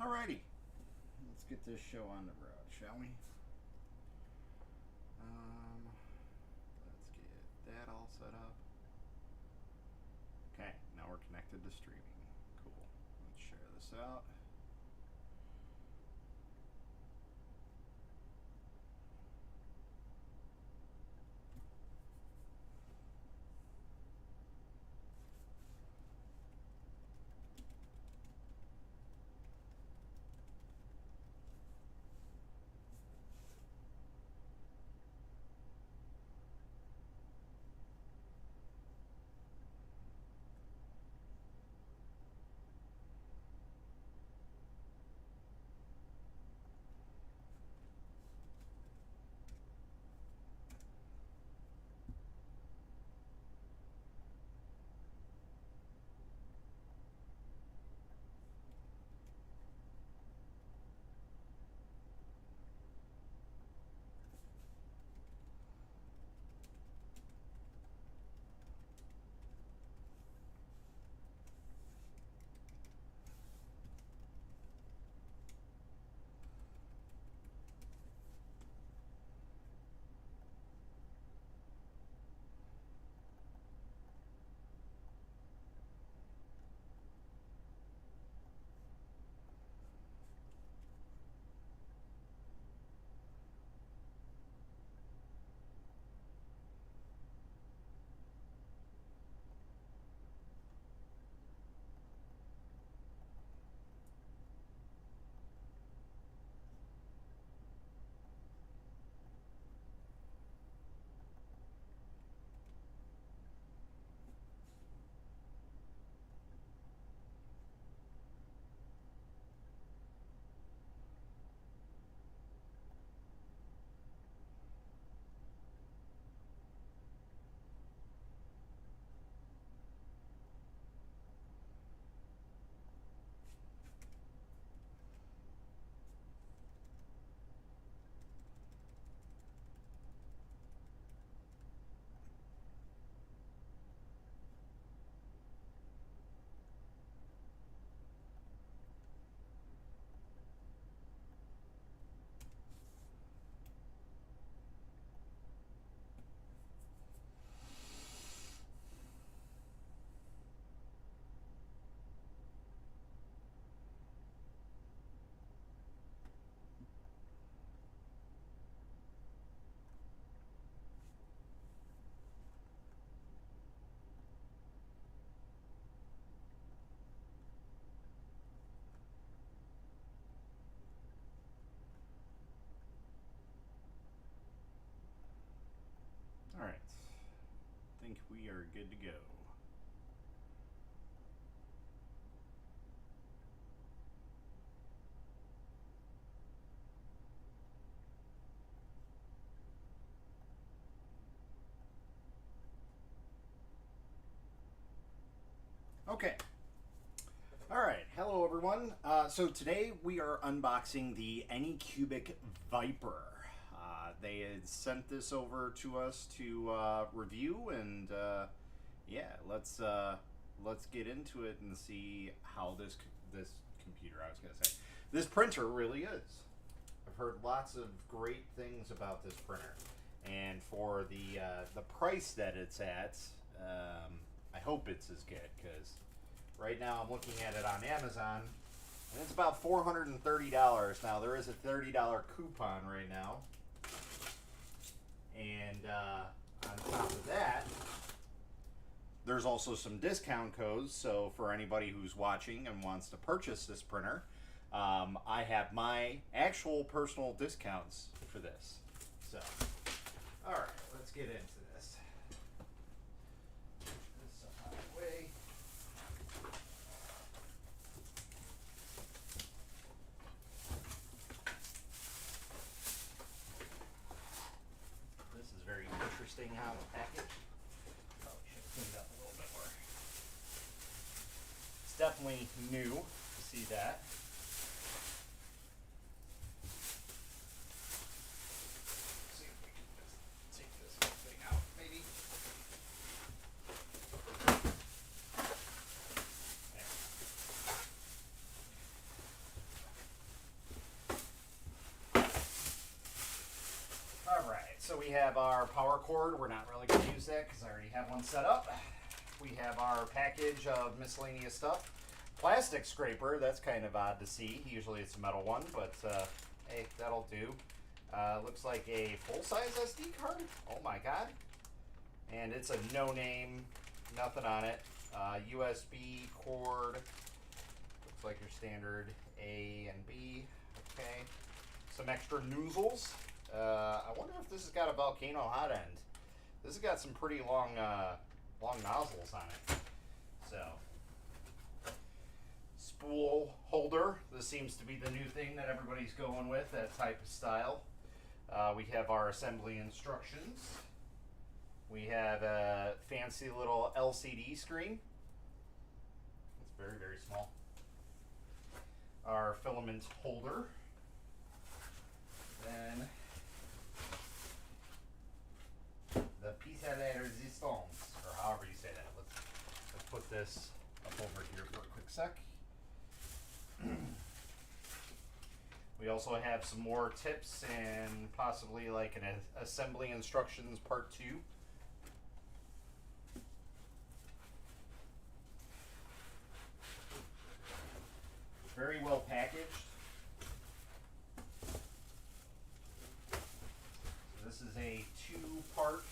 Alrighty, let's get this show on the road, shall we? Let's get that all set up. Okay, now we're connected to streaming. Cool. Let's share this out. Alright, I think we are good to go. Okay. Alright, hello everyone. So today we are unboxing the Anycubic Vyper. They had sent this over to us to review, and yeah, let's get into it and see how this computer, I was gonna say, this printer really is. I've heard lots of great things about this printer, and for the price that it's at, I hope it's as good, because right now I'm looking at it on Amazon, and it's about $430. Now, there is a $30 coupon right now. And on top of that, there's also some discount codes. So for anybody who's watching and wants to purchase this printer, I have my actual personal discounts for this. So, all right, let's get into this. This out of the way. This is very interesting how the package. Probably should have cleaned up a little bit more. It's definitely new to see that. so we have our power cord. We're not really going to use that because I already have one set up. We have our package of miscellaneous stuff. Plastic scraper, that's kind of odd to see. Usually it's a metal one, but hey, that'll do. Looks like a full-size SD card. Oh my god. And it's a no-name, nothing on it. USB cord. Looks like your standard A and B. Okay. Some extra nozzles. I wonder if this has got a volcano hot end. This has got some pretty long nozzles on it. So, spool holder. This seems to be the new thing that everybody's going with, that type of style. We have our assembly instructions. We have a fancy little LCD screen. It's very, very small. Our filament holder. Then the piece de resistance, or however you say that. Let's put this up over here for a quick sec. We also have some more tips and possibly like an assembly instructions part 2. Very well packaged. This is a 2-part.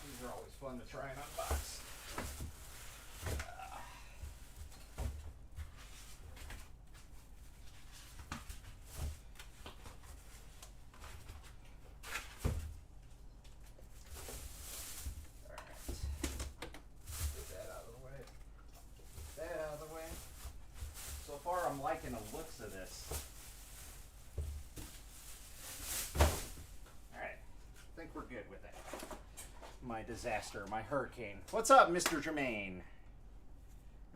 These are always fun to try and unbox. I'm liking the looks of this. Alright, I think we're good with that. My disaster, my hurricane. What's up, Mr. Germain?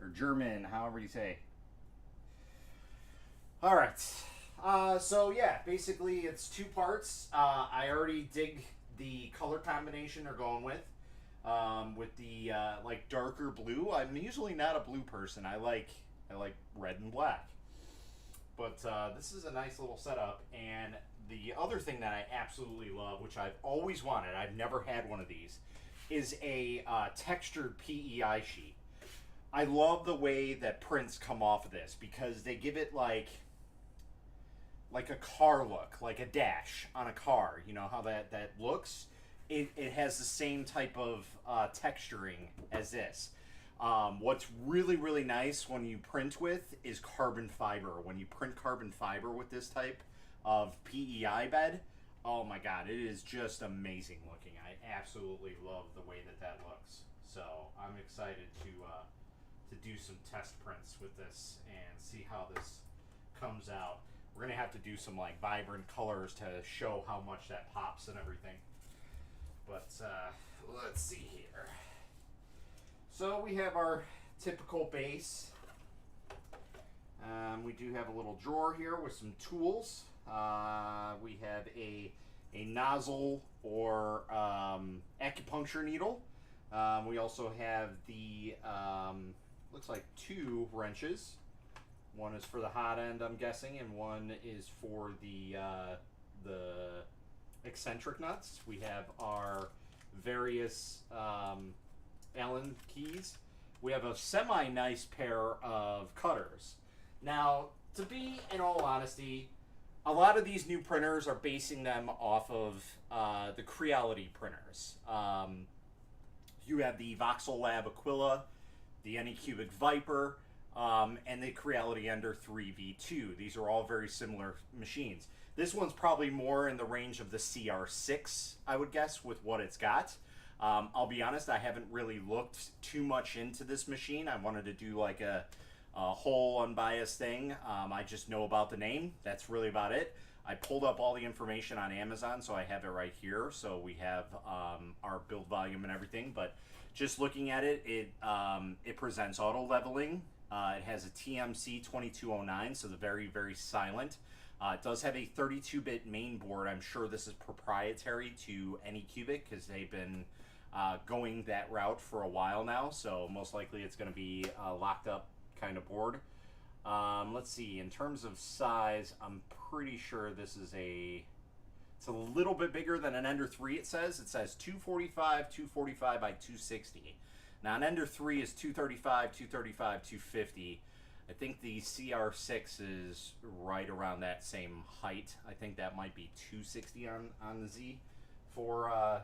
Or German, however you say. Alright, so yeah, basically it's 2 parts. I already dig the color combination they're going with. With the like darker blue. I'm usually not a blue person. I like red and black. But this is a nice little setup. And the other thing that I absolutely love, which I've always wanted, I've never had one of these, is a textured PEI sheet. I love the way that prints come off of this because they give it like a car look, like a dash on a car. You know how that looks? It has the same type of texturing as this. What's really, really nice when you print with is carbon fiber. When you print carbon fiber with this type of PEI bed, oh my god, it is just amazing looking. I absolutely love the way that looks. So I'm excited to do some test prints with this and see how this comes out. We're gonna have to do some like vibrant colors to show how much that pops and everything. But let's see here. So we have our typical base. We do have a little drawer here with some tools. We have a nozzle or acupuncture needle. We also have the looks like 2 wrenches. One is for the hot end, I'm guessing, and one is for the eccentric nuts. We have our various Allen keys. We have a semi-nice pair of cutters. Now, to be in all honesty, a lot of these new printers are basing them off of the Creality printers. You have the Voxel Lab Aquila, the Anycubic Vyper, and the Creality Ender 3V2. These are all very similar machines. This one's probably more in the range of the CR6, I would guess, with what it's got. I'll be honest, I haven't really looked too much into this machine. I wanted to do like a whole unbiased thing. I just know about the name. That's really about it. I pulled up all the information on Amazon, so I have it right here. So we have our build volume and everything. But just looking at it, it presents auto leveling. It has a TMC 2209, so the very, very silent. It does have a 32-bit main board. I'm sure this is proprietary to Anycubic because they've been going that route for a while now. So most likely it's going to be a locked up kind of board. Let's see. In terms of size, I'm pretty sure this is it's a little bit bigger than an Ender 3. It says 245 by 260. Now an Ender 3 is 235, 250. I think the CR6 is right around that same height. I think that might be 260 on the Z for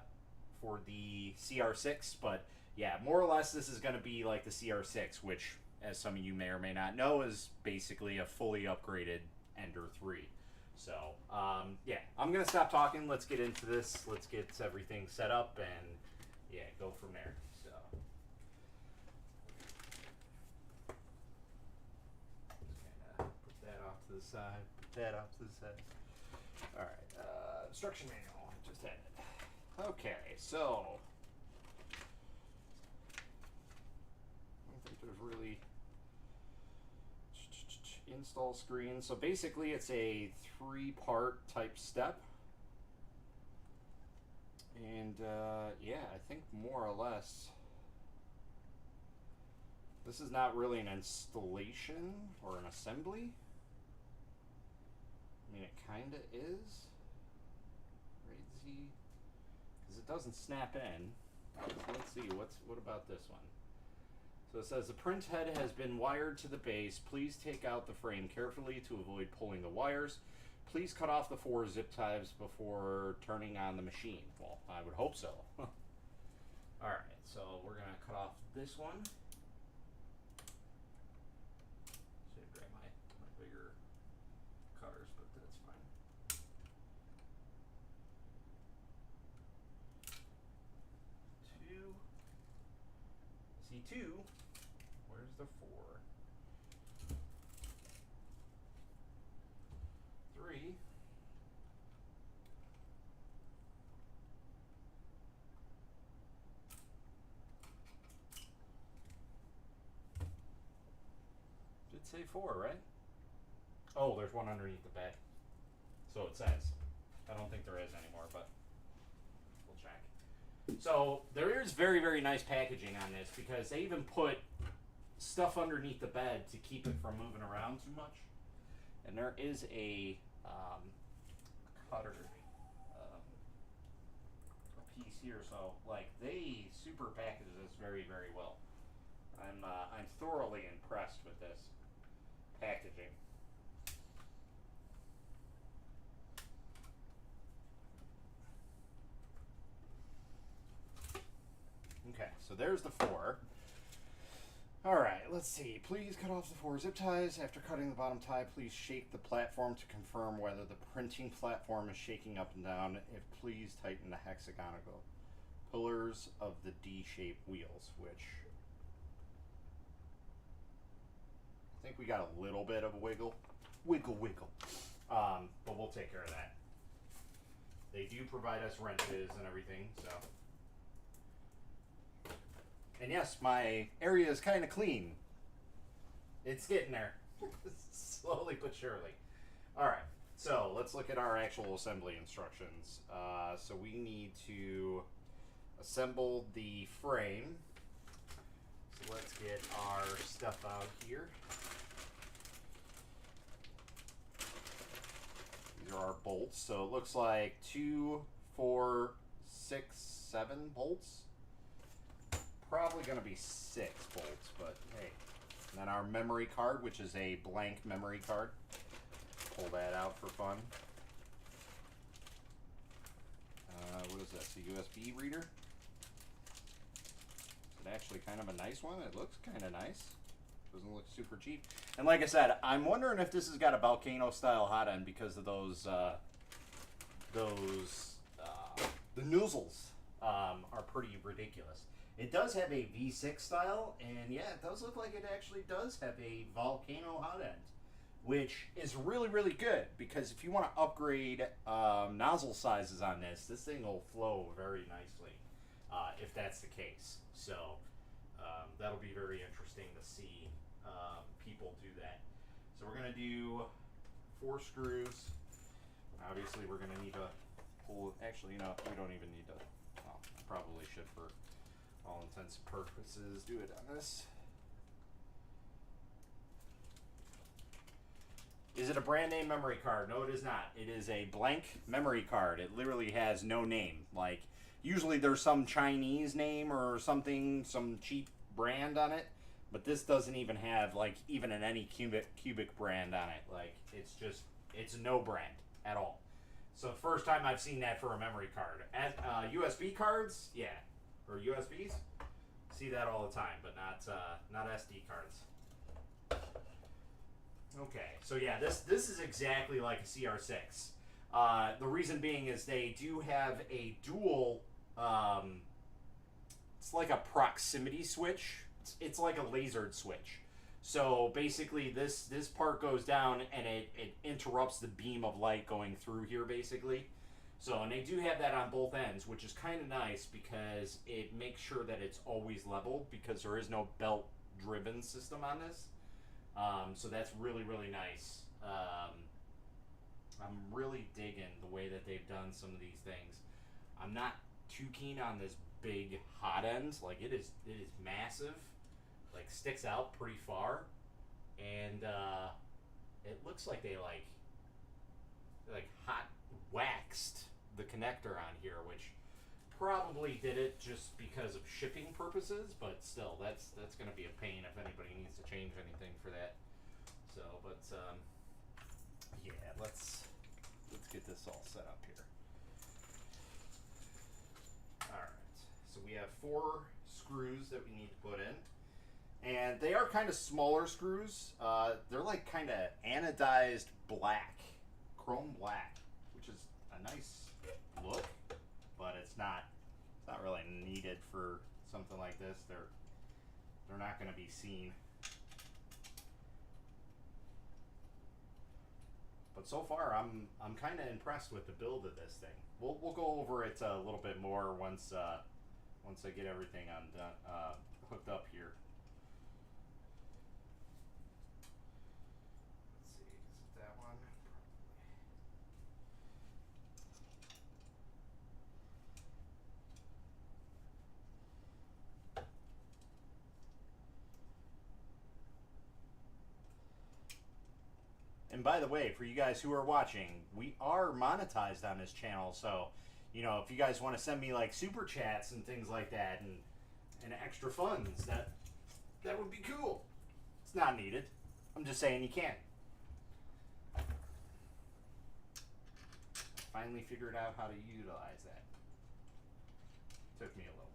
the CR6, but yeah, more or less this is going to be like the CR6, which, as some of you may or may not know, is basically a fully upgraded Ender 3. So, yeah, I'm going to stop talking. Let's get into this. Let's get everything set up and, yeah, go from there. So, just kind of put that off to the side, put that off to the side. All right, instruction manual, just had it. Okay, so, I don't think there's really install screen. So basically it's a 3-part type step, and yeah, I think more or less this is not really an installation or an assembly. I mean, it kind of is, right, Z, because it doesn't snap in. So let's see, what about this one? So it says the print head has been wired to the base. Please take out the frame carefully to avoid pulling the wires. Please cut off the 4 zip ties before turning on the machine. Well, I would hope so. Alright, so we're going to cut off this one. Should grab my bigger cutters, but that's fine. C2. Where's the 4? 3. Did say 4, right? Oh, there's one underneath the bed. So it says. I don't think there is anymore, but we'll check. So there is very, very nice packaging on this, because they even put stuff underneath the bed to keep it from moving around too much. And there is a cutter, a piece here. So like, they super package this very, very well. I'm thoroughly impressed with this packaging. Okay, so there's the 4. Alright, let's see. Please cut off the 4 zip ties. After cutting the bottom tie, please shake the platform to confirm whether the printing platform is shaking up and down. If please tighten the hexagonal pillars of the D-shaped wheels, which I think we got a little bit of a wiggle. But we'll take care of that. They do provide us wrenches and everything, so. And yes, my area is kind of clean. It's getting there. Slowly but surely. Alright, so let's look at our actual assembly instructions. So we need to assemble the frame. So let's get our stuff out here. These are our bolts. So it looks like 2, 4, 6, 7 bolts. Probably going to be 6 bolts, but hey. And then our memory card, which is a blank memory card. Pull that out for fun. What is this? A USB reader? It's actually kind of a nice one. It looks kind of nice. Doesn't look super cheap. And like I said, I'm wondering if this has got a volcano style hot end, because of those the nozzles are pretty ridiculous. It does have a V6 style, and yeah, it does look like it actually does have a volcano hot end, which is really, really good, because if you want to upgrade nozzle sizes on this thing will flow very nicely, if that's the case. So that'll be very interesting to see people do that. So we're going to do 4 screws. Obviously, we're going to need to pull, actually, you know, we don't even need to, well, I probably should for all intents and purposes do it on this. it a brand name memory card? No, it is not. It is a blank memory card. It literally has no name. Like, usually there's some Chinese name or something, some cheap brand on it. But this doesn't even have, like, even an Anycubic brand on it. Like, it's no brand at all. So, first time I've seen that for a memory card. USB cards, yeah. Or USBs, see that all the time, but not SD cards. Okay, so yeah, this is exactly like a CR6. The reason being is they do have a dual, it's like a proximity switch. It's like a lasered switch. So basically this part goes down and it interrupts the beam of light going through here basically. So, and they do have that on both ends, which is kind of nice because it makes sure that it's always level because there is no belt driven system on this. So that's really, really nice. I'm really digging the way that they've done some of these things. I'm not too keen on this big hot end. Like it is massive. Like sticks out pretty far, and it looks like they like hot waxed the connector on here, which probably did it just because of shipping purposes, but still that's going to be a pain if anybody needs to change anything for that. So, but yeah, let's get this all set up here. All right, so we have 4 screws that we need to put in. And they are kind of smaller screws. They're like kind of anodized black, chrome black, which is a nice look, but it's not really needed for something like this. They're not going to be seen. But so far, I'm kind of impressed with the build of this thing. We'll go over it a little bit more once I get everything hooked up here. And by the way, for you guys who are watching, we are monetized on this channel, so, you know, if you guys want to send me, like, super chats and things like that, and extra funds, that would be cool. It's not needed. I'm just saying you can. I finally figured out how to utilize that. Took me a little bit.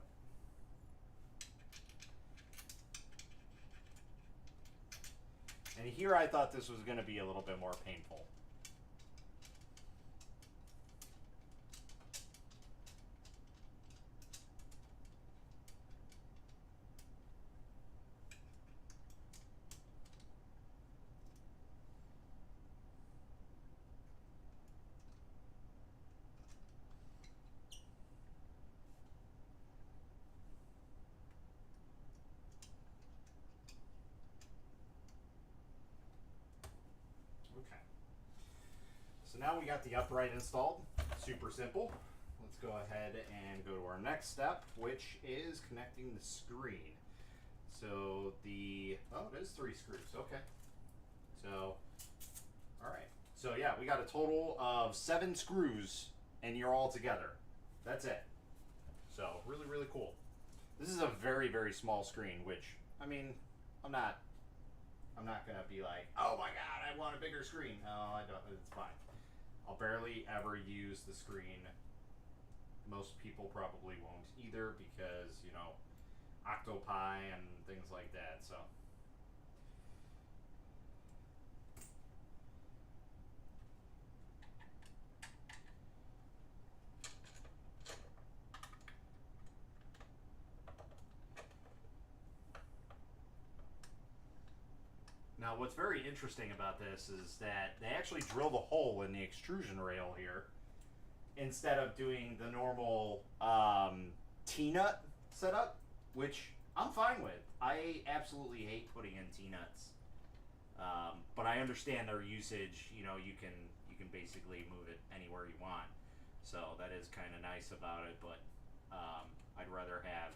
And here I thought this was going to be a little bit more painful. So now we got the upright installed. Super simple. Let's go ahead and go to our next step, which is connecting the screen. So it is 3 screws. Okay. So, all right. So yeah, we got a total of 7 screws, and you're all together. That's it. So really, really cool. This is a very, very small screen, which, I mean, I'm not gonna be like, oh my god, I want a bigger screen. No, I don't. It's fine. I'll barely ever use the screen. Most people probably won't either because, you know, octopi and things like that. So. Now, what's very interesting about this is that they actually drilled a hole in the extrusion rail here instead of doing the normal T-nut setup, which I'm fine with. I absolutely hate putting in T-nuts, but I understand their usage. You know, you can basically move it anywhere you want, so that is kind of nice about it. But I'd rather have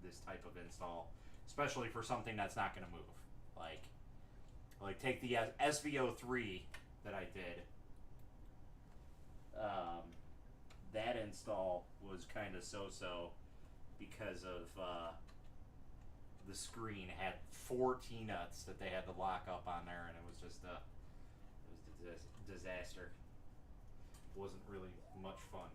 this type of install, especially for something that's not going to move, like take the SVO3 that I did, that install was kind of so-so because of the screen had 4 T-nuts that they had to lock up on there, and it was just it was a disaster. It wasn't really much fun.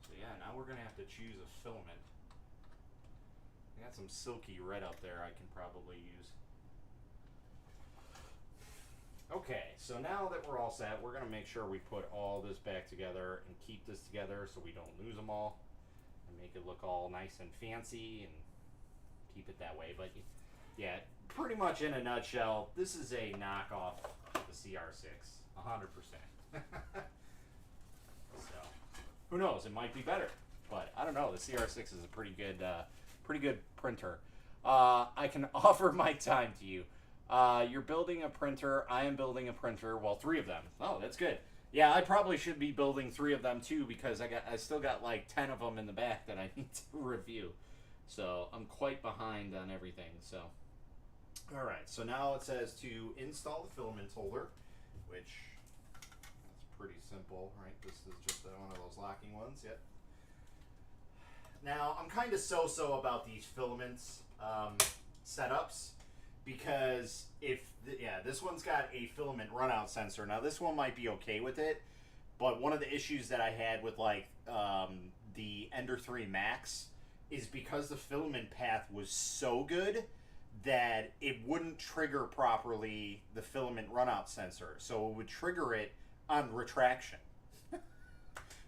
So yeah, now we're gonna have to choose a filament. I got some silky red up there I can probably use. Okay, so now that we're all set, we're going to make sure we put all this back together and keep this together so we don't lose them all. And make it look all nice and fancy and keep it that way. But yeah, pretty much in a nutshell, this is a knockoff of the CR6, 100%. So, who knows, it might be better. But I don't know, the CR6 is a pretty good printer. I can offer my time to you. You're building a printer. I am building a printer. Well, 3 of them. Oh, that's good. Yeah, I probably should be building 3 of them too because I still got like 10 of them in the back that I need to review. So I'm quite behind on everything. So, all right. So now it says to install the filament holder, which that's pretty simple, right? This is just one of those locking ones. Yep. Now I'm kind of so-so about these filaments setups. Because this one's got a filament runout sensor. Now this one might be okay with it, but one of the issues that I had with like the Ender 3 Max is because the filament path was so good that it wouldn't trigger properly the filament runout sensor. So it would trigger it on retraction.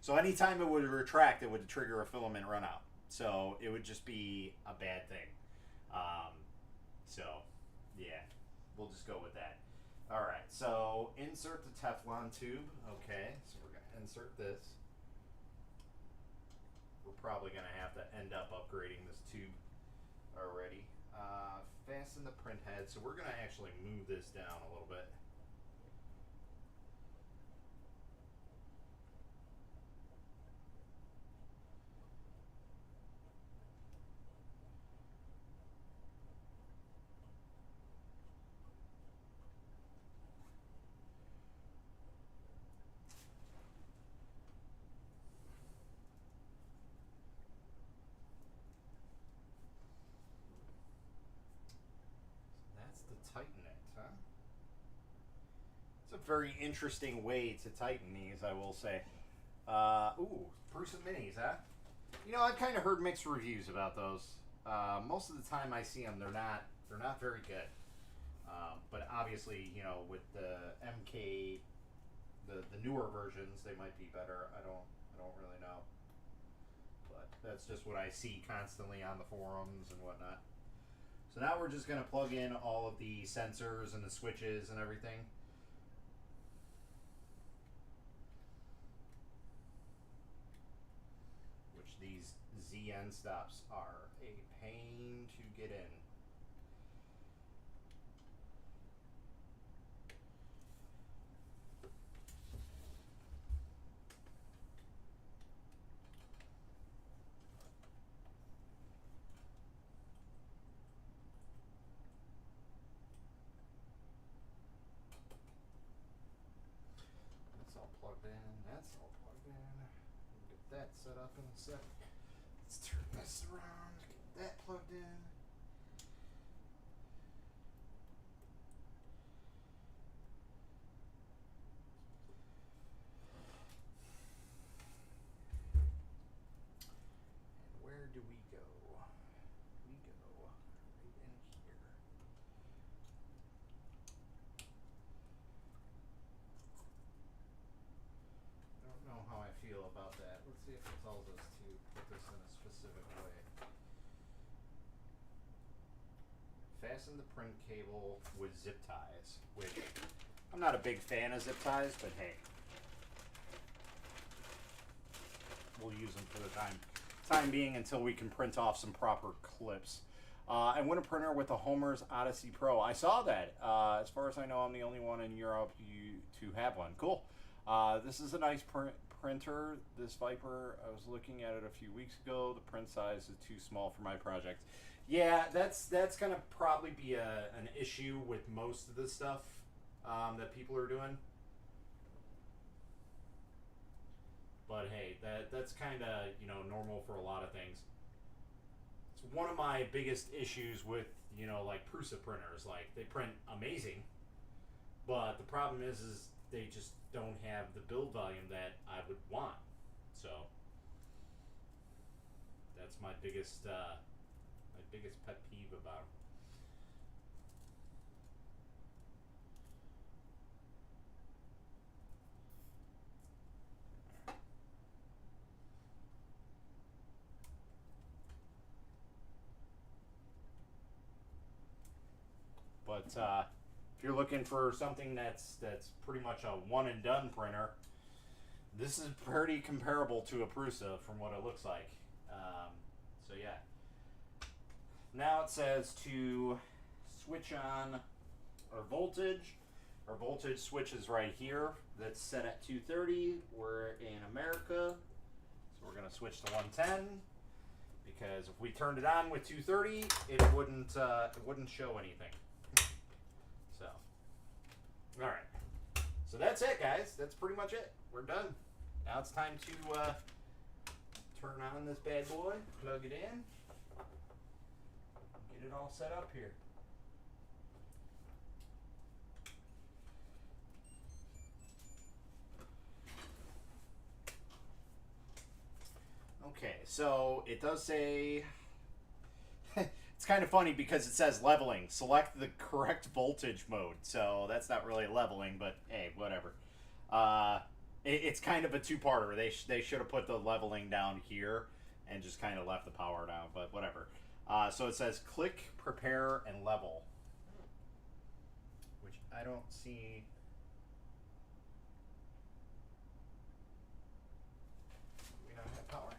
So anytime it would retract, it would trigger a filament runout. So it would just be a bad thing. Yeah, we'll just go with that. All right, so insert the Teflon tube. Okay, so we're going to insert this. We're probably going to have to end up upgrading this tube already. Fasten the print head. So we're going to actually move this down a little bit. Tighten it, huh? It's a very interesting way to tighten these, I will say. Ooh, Prusa Minis, huh? You know, I've kind of heard mixed reviews about those. Most of the time I see them, they're not very good. But obviously, you know, with the MK, the newer versions, they might be better. I don't really know. But that's just what I see constantly on the forums and whatnot. So now we're just going to plug in all of the sensors and the switches and everything. Which these ZN stops are a pain to get in. That's all plugged in. We'll get that set up in a sec. Let's turn this around, get that plugged in. And where do we go? We go right in here. I don't know how I feel about that. Let's see if it tells us to put this in a specific way. Fasten the print cable with zip ties, which I'm not a big fan of zip ties, but hey, we'll use them for the time being until we can print off some proper clips. I win a printer with a Homer's Odyssey Pro. I saw that. As far as I know, I'm the only one in Europe to have one. Cool. This is a nice printer, this Vyper. I was looking at it a few weeks ago. The print size is too small for my project. Yeah, that's gonna probably be an issue with most of the stuff that people are doing. But hey, that's kind of, you know, normal for a lot of things. It's one of my biggest issues with, you know, like Prusa printers. Like, they print amazing, but the problem is they just don't have the build volume that I would want. So that's my biggest pet peeve about them. But if you're looking for something that's pretty much a one and done printer, this is pretty comparable to a Prusa from what it looks like. So yeah. Now it says to switch on our voltage. Our voltage switch is right here. That's set at 230. We're in America, so we're gonna switch to 110. Because if we turned it on with 230, it wouldn't show anything. So, all right. So that's it, guys. That's pretty much it. We're done. Now it's time to turn on this bad boy, plug it in, get it all set up here. Okay, so it does say, it's kind of funny because it says leveling. Select the correct voltage mode. So that's not really leveling, but hey, whatever. It's kind of a two-parter. They should have put the leveling down here and just kind of left the power down, but whatever. So it says click, prepare, and level, which I don't see. Do we not have power?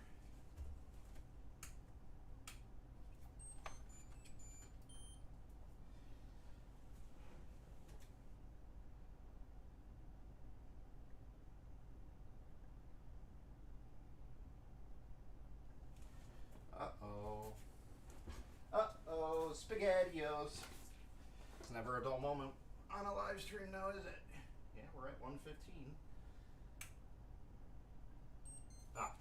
Uh-oh. Uh-oh, SpaghettiOs. It's never a dull moment on a live stream now, is it? Yeah, we're at 1:15. Ah,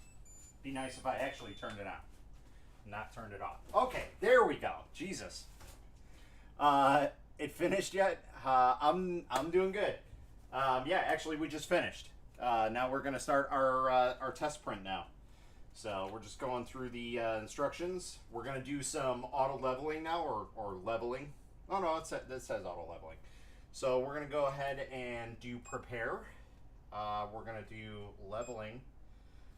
be nice if I actually turned it on, not turned it off. Okay, there we go. Jesus. It finished yet? I'm doing good. Yeah, actually, we just finished. Now we're gonna start our test print now. So we're just going through the instructions. We're going to do some auto leveling now, or leveling. Oh no, it says auto leveling. So we're going to go ahead and do prepare. We're going to do leveling.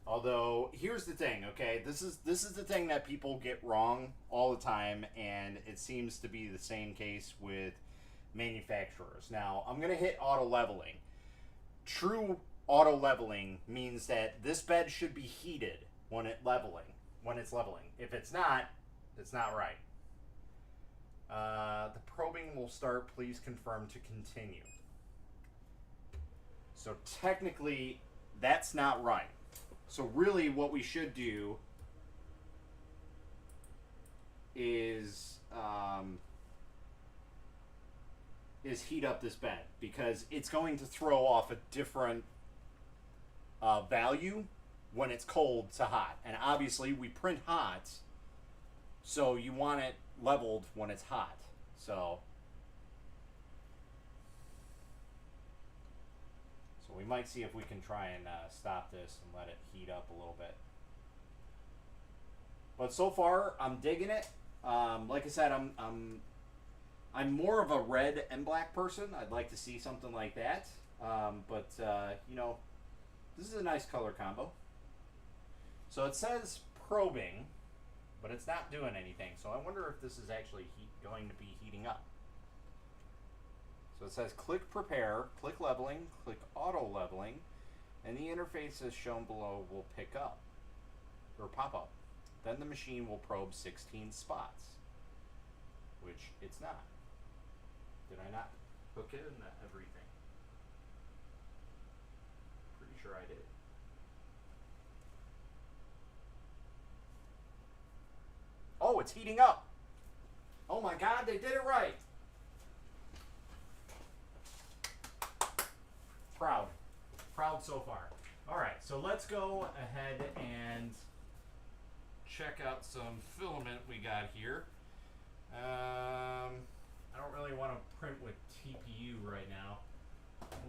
Although here's the thing, okay? This is the thing that people get wrong all the time, and it seems to be the same case with manufacturers. Now I'm going to hit auto leveling. True auto leveling means that this bed should be heated when it's leveling. If it's not right. The probing will start. Please confirm to continue. So technically, that's not right. So really, what we should do is heat up this bed, because it's going to throw off a different value when it's cold to hot. And obviously we print hot, so you want it leveled when it's hot. So we might see if we can try and stop this and let it heat up a little bit. But so far I'm digging it. Like I said, I'm more of a red and black person. I'd like to see something like that. But you know, this is a nice color combo. So it says probing, but it's not doing anything. So I wonder if this is actually going to be heating up. So it says click prepare, click leveling, click auto leveling, and the interface as shown below will pick up, or pop up. Then the machine will probe 16 spots, which it's not. Did I not hook it in everything? Pretty sure I did. it's heating up. Oh my God, they did it right. Proud. Proud so far. All right, so let's go ahead and check out some filament we got here. I don't really want to print with TPU right now.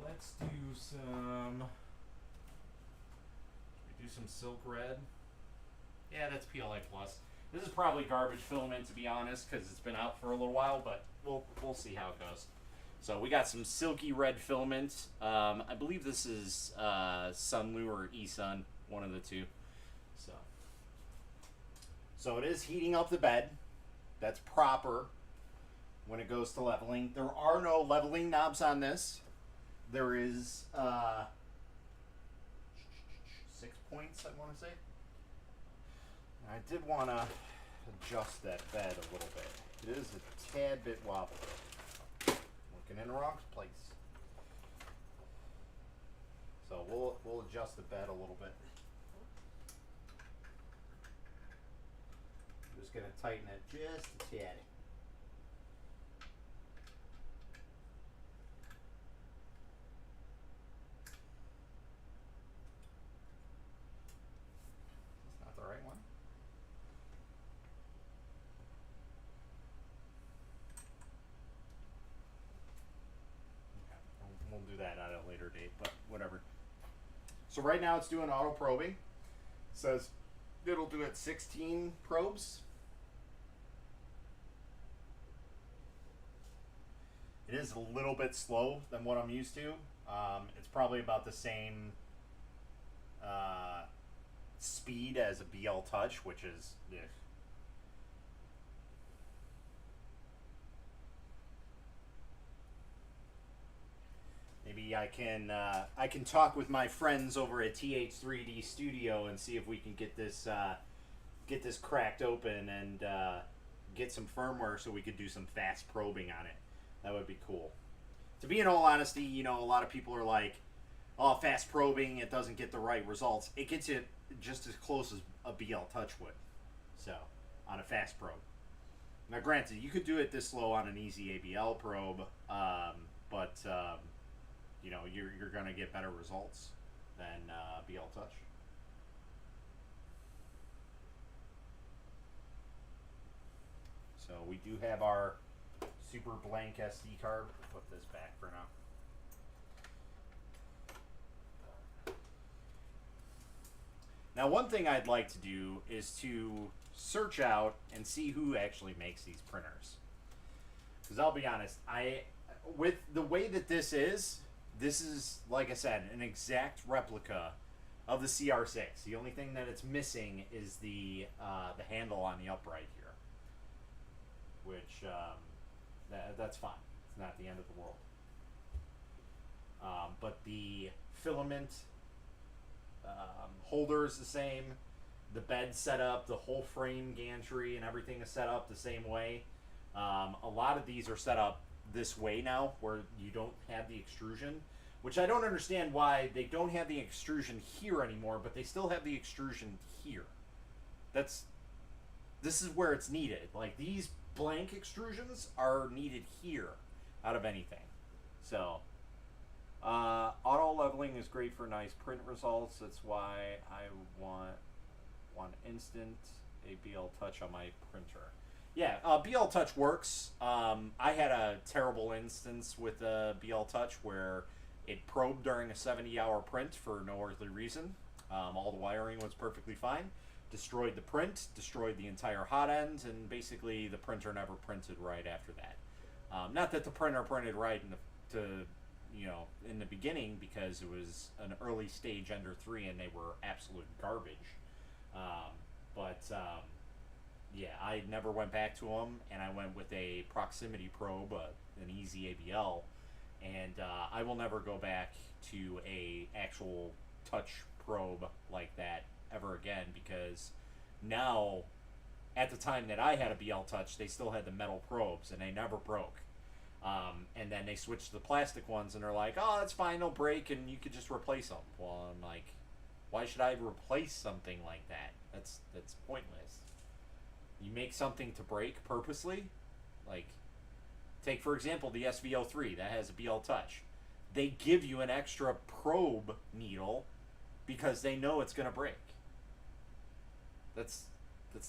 Let's do some silk red. Yeah, that's PLA plus. This is probably garbage filament, to be honest, because it's been out for a little while, but we'll see how it goes. So we got some silky red filament. I believe this is Sunlu or eSun, one of the two. So it is heating up the bed. That's proper when it goes to leveling. There are no leveling knobs on this. There is 6 points, I want to say. I did want to adjust that bed a little bit. It is a tad bit wobbly. Looking in the wrong place. So we'll adjust the bed a little bit. I'm just going to tighten it just a tad. That's not the right one. We'll do that at a later date, but whatever. So right now it's doing auto probing. It says it'll do it 16 probes. It is a little bit slow than what I'm used to. It's probably about the same speed as a BL Touch, which is... Yeah. Maybe I can talk with my friends over at TH3D Studio and see if we can get this cracked open and get some firmware so we could do some fast probing on it. That would be cool. To be in all honesty, you know, a lot of people are like, "Oh, fast probing, it doesn't get the right results." It gets it just as close as a BL Touch would. So, on a fast probe. Now, granted, you could do it this slow on an easy ABL probe, but you know, you're going to get better results than BL Touch. So we do have our super blank SD card. Put this back for now. Now, one thing I'd like to do is to search out and see who actually makes these printers. Because I'll be honest, with the way that this is, like I said, an exact replica of the CR6. The only thing that it's missing is the handle on the upright here, which that's fine. It's not the end of the world. But the filament holder is the same. The bed setup, the whole frame gantry, and everything is set up the same way. A lot of these are set up this way now, where you don't have the extrusion, which I don't understand why they don't have the extrusion here anymore, but they still have the extrusion here. This is where it's needed. Like, these blank extrusions are needed here out of anything. So auto leveling is great for nice print results. That's why I want instant ABL Touch on my printer. Yeah, BL Touch works. I had a terrible instance with BL Touch where it probed during a 70-hour print for no earthly reason. All the wiring was perfectly fine. Destroyed the print, destroyed the entire hot end, and basically the printer never printed right after that. Not that the printer printed right in the beginning, because it was an early stage Ender 3 and they were absolute garbage. Yeah, I never went back to them, and I went with a proximity probe, an easy ABL, and I will never go back to a actual touch probe like that ever again, because now, at the time that I had a BL Touch, they still had the metal probes, and they never broke. And then they switched to the plastic ones, and they're like, "Oh, that's fine, they'll break, and you could just replace them." Well, I'm like, why should I replace something like that? That's pointless. You make something to break purposely. Like, take for example the SVO3 that has a BL Touch. They give you an extra probe needle because they know it's going to break. That's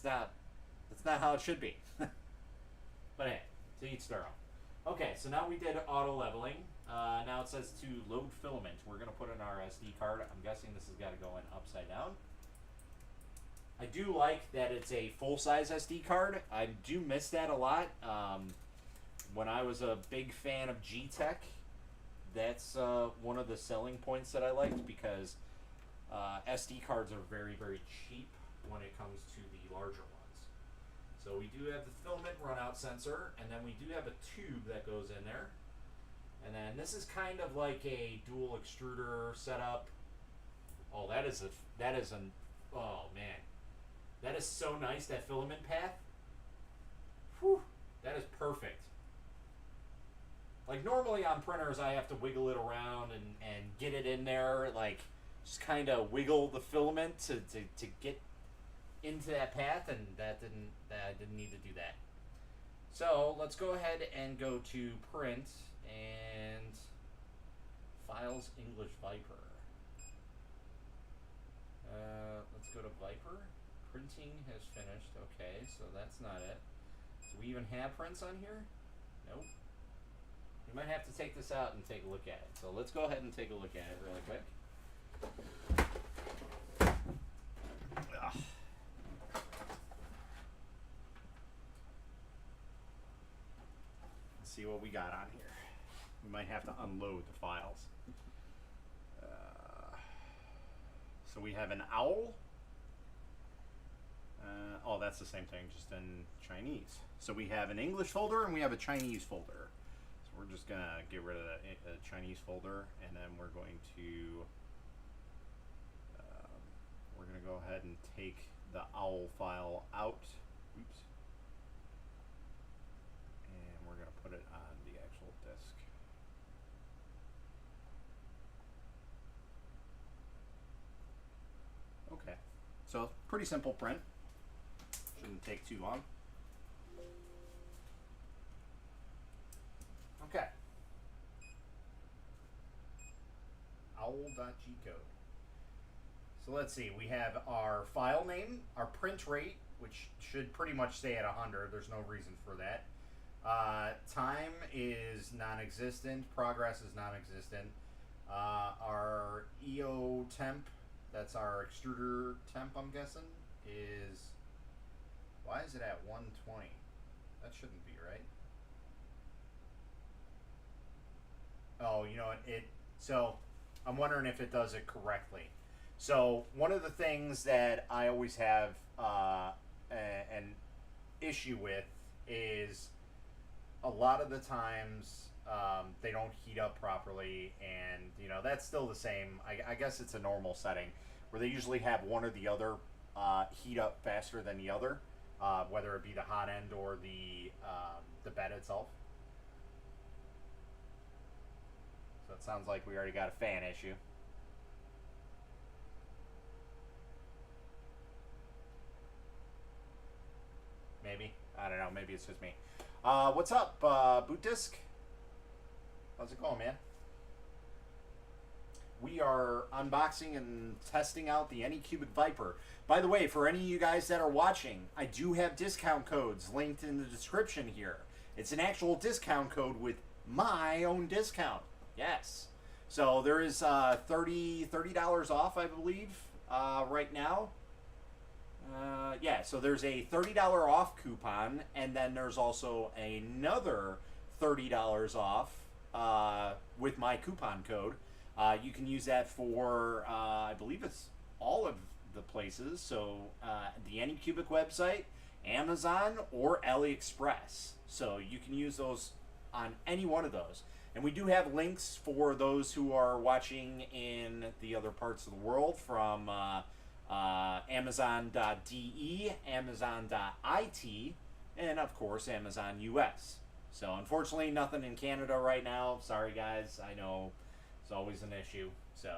not how it should be. But hey, to each their own. Okay, so now we did auto leveling. Now it says to load filament. We're going to put in our SD card. I'm guessing this has got to go in upside down. I do like that it's a full-size SD card. I do miss that a lot. When I was a big fan of G-Tech, that's one of the selling points that I liked, because SD cards are very, very cheap when it comes to the larger ones. So we do have the filament runout sensor, and then we do have a tube that goes in there. And then this is kind of like a dual extruder setup. Oh, that is an, oh man. That is so nice, that filament path. Whew, that is perfect. Like normally on printers I have to wiggle it around and get it in there, like just kind of wiggle the filament to get into that path, and I didn't need to do that. So let's go ahead and go to print and files English Vyper. Let's go to Vyper. Printing has finished. Okay, so that's not it. Do we even have prints on here? Nope. We might have to take this out and take a look at it. So let's go ahead and take a look at it really quick. Ugh. Let's see what we got on here. We might have to unload the files. So we have an owl. Oh, that's the same thing, just in Chinese. So we have an English folder and we have a Chinese folder. So we're just going to get rid of the Chinese folder, and then we're going to go ahead and take the owl file out. Oops. And we're going to put it on the actual disk. Okay. So pretty simple print. Shouldn't take too long. Okay. Owl.gcode. So let's see. We have our file name, our print rate, which should pretty much stay at 100. There's no reason for that. Time is non-existent. Progress is non-existent. Our EO temp, that's our extruder temp, I'm guessing, is... Why is it at 120? That shouldn't be right. Oh, you know what? So I'm wondering if it does it correctly. So one of the things that I always have an issue with is a lot of the times they don't heat up properly, and you know that's still the same. I guess it's a normal setting where they usually have one or the other heat up faster than the other. Whether it be the hot end or the bed itself. So it sounds like we already got a fan issue. Maybe. I don't know. Maybe it's just me. What's up, Boot Disc? How's it going, man? We are unboxing and testing out the Anycubic Vyper. By the way, for any of you guys that are watching, I do have discount codes linked in the description here. It's an actual discount code with my own discount. Yes. So there is $30 off, I believe, right now. Yeah, so there's a $30 off coupon, and then there's also another $30 off with my coupon code. You can use that for, I believe it's all of the places. So the Anycubic website, Amazon, or AliExpress. So you can use those on any one of those. And we do have links for those who are watching in the other parts of the world from Amazon.de, Amazon.it, and of course Amazon US. So unfortunately nothing in Canada right now. Sorry guys, I know it's always an issue. So,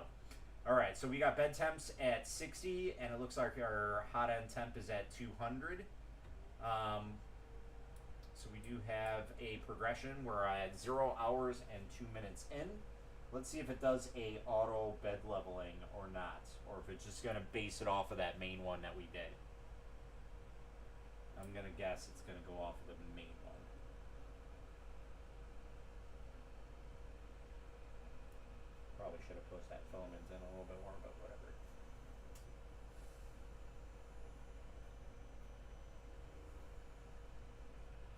alright, so we got bed temps at 60, and it looks like our hot end temp is at 200. So we do have a progression. We're at 0 hours and 2 minutes in. Let's see if it does a auto bed leveling or not, or if it's just gonna base it off of that main one that we did. I'm gonna guess it's gonna go off of the main one. Probably should have pushed that filament in a little bit more, but whatever.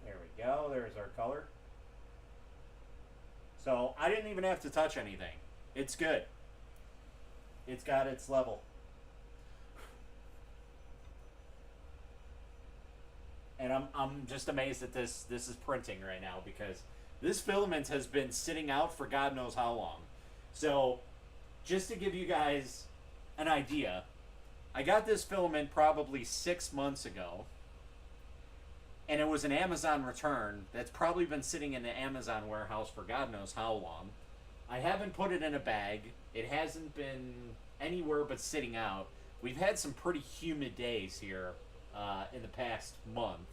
There we go. There's our color. So I didn't even have to touch anything. It's good. It's got its level. And I'm just amazed that this is printing right now, because this filament has been sitting out for God knows how long. So just to give you guys an idea, I got this filament probably 6 months ago, and it was an Amazon return that's probably been sitting in the Amazon warehouse for God knows how long. I haven't put it in a bag. It hasn't been anywhere but sitting out. We've had some pretty humid days here in the past month.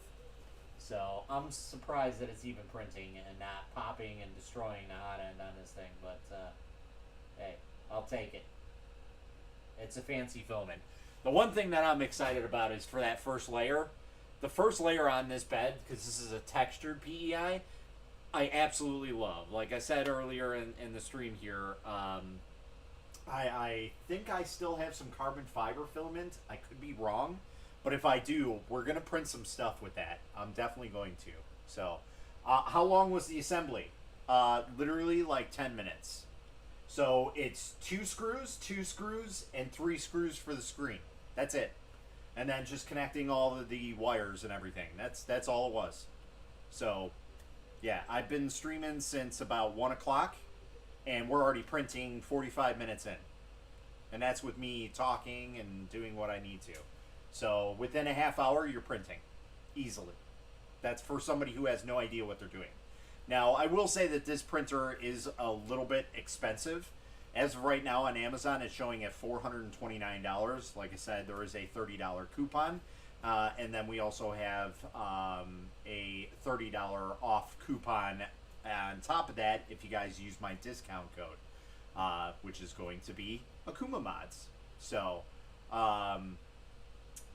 So I'm surprised that it's even printing and not popping and destroying the hot end on this thing. But hey, I'll take it. It's a fancy filament. The one thing that I'm excited about is for that first layer. The first layer on this bed, because this is a textured PEI, I absolutely love. Like I said earlier in the stream here, I think I still have some carbon fiber filament. I could be wrong, but if I do, we're going to print some stuff with that. I'm definitely going to. So, how long was the assembly? Literally like 10 minutes. So it's 2 screws, and 3 screws for the screen. That's it. And then just connecting all of the wires and everything. That's all it was. So, yeah, I've been streaming since about 1 o'clock, and we're already printing 45 minutes in. And that's with me talking and doing what I need to. So within a half hour, you're printing easily. That's for somebody who has no idea what they're doing. Now, I will say that this printer is a little bit expensive. As of right now on Amazon, it's showing at $429. Like I said, there is a $30 coupon. And then we also have a $30 off coupon on top of that if you guys use my discount code, which is going to be Akuma Mods. So,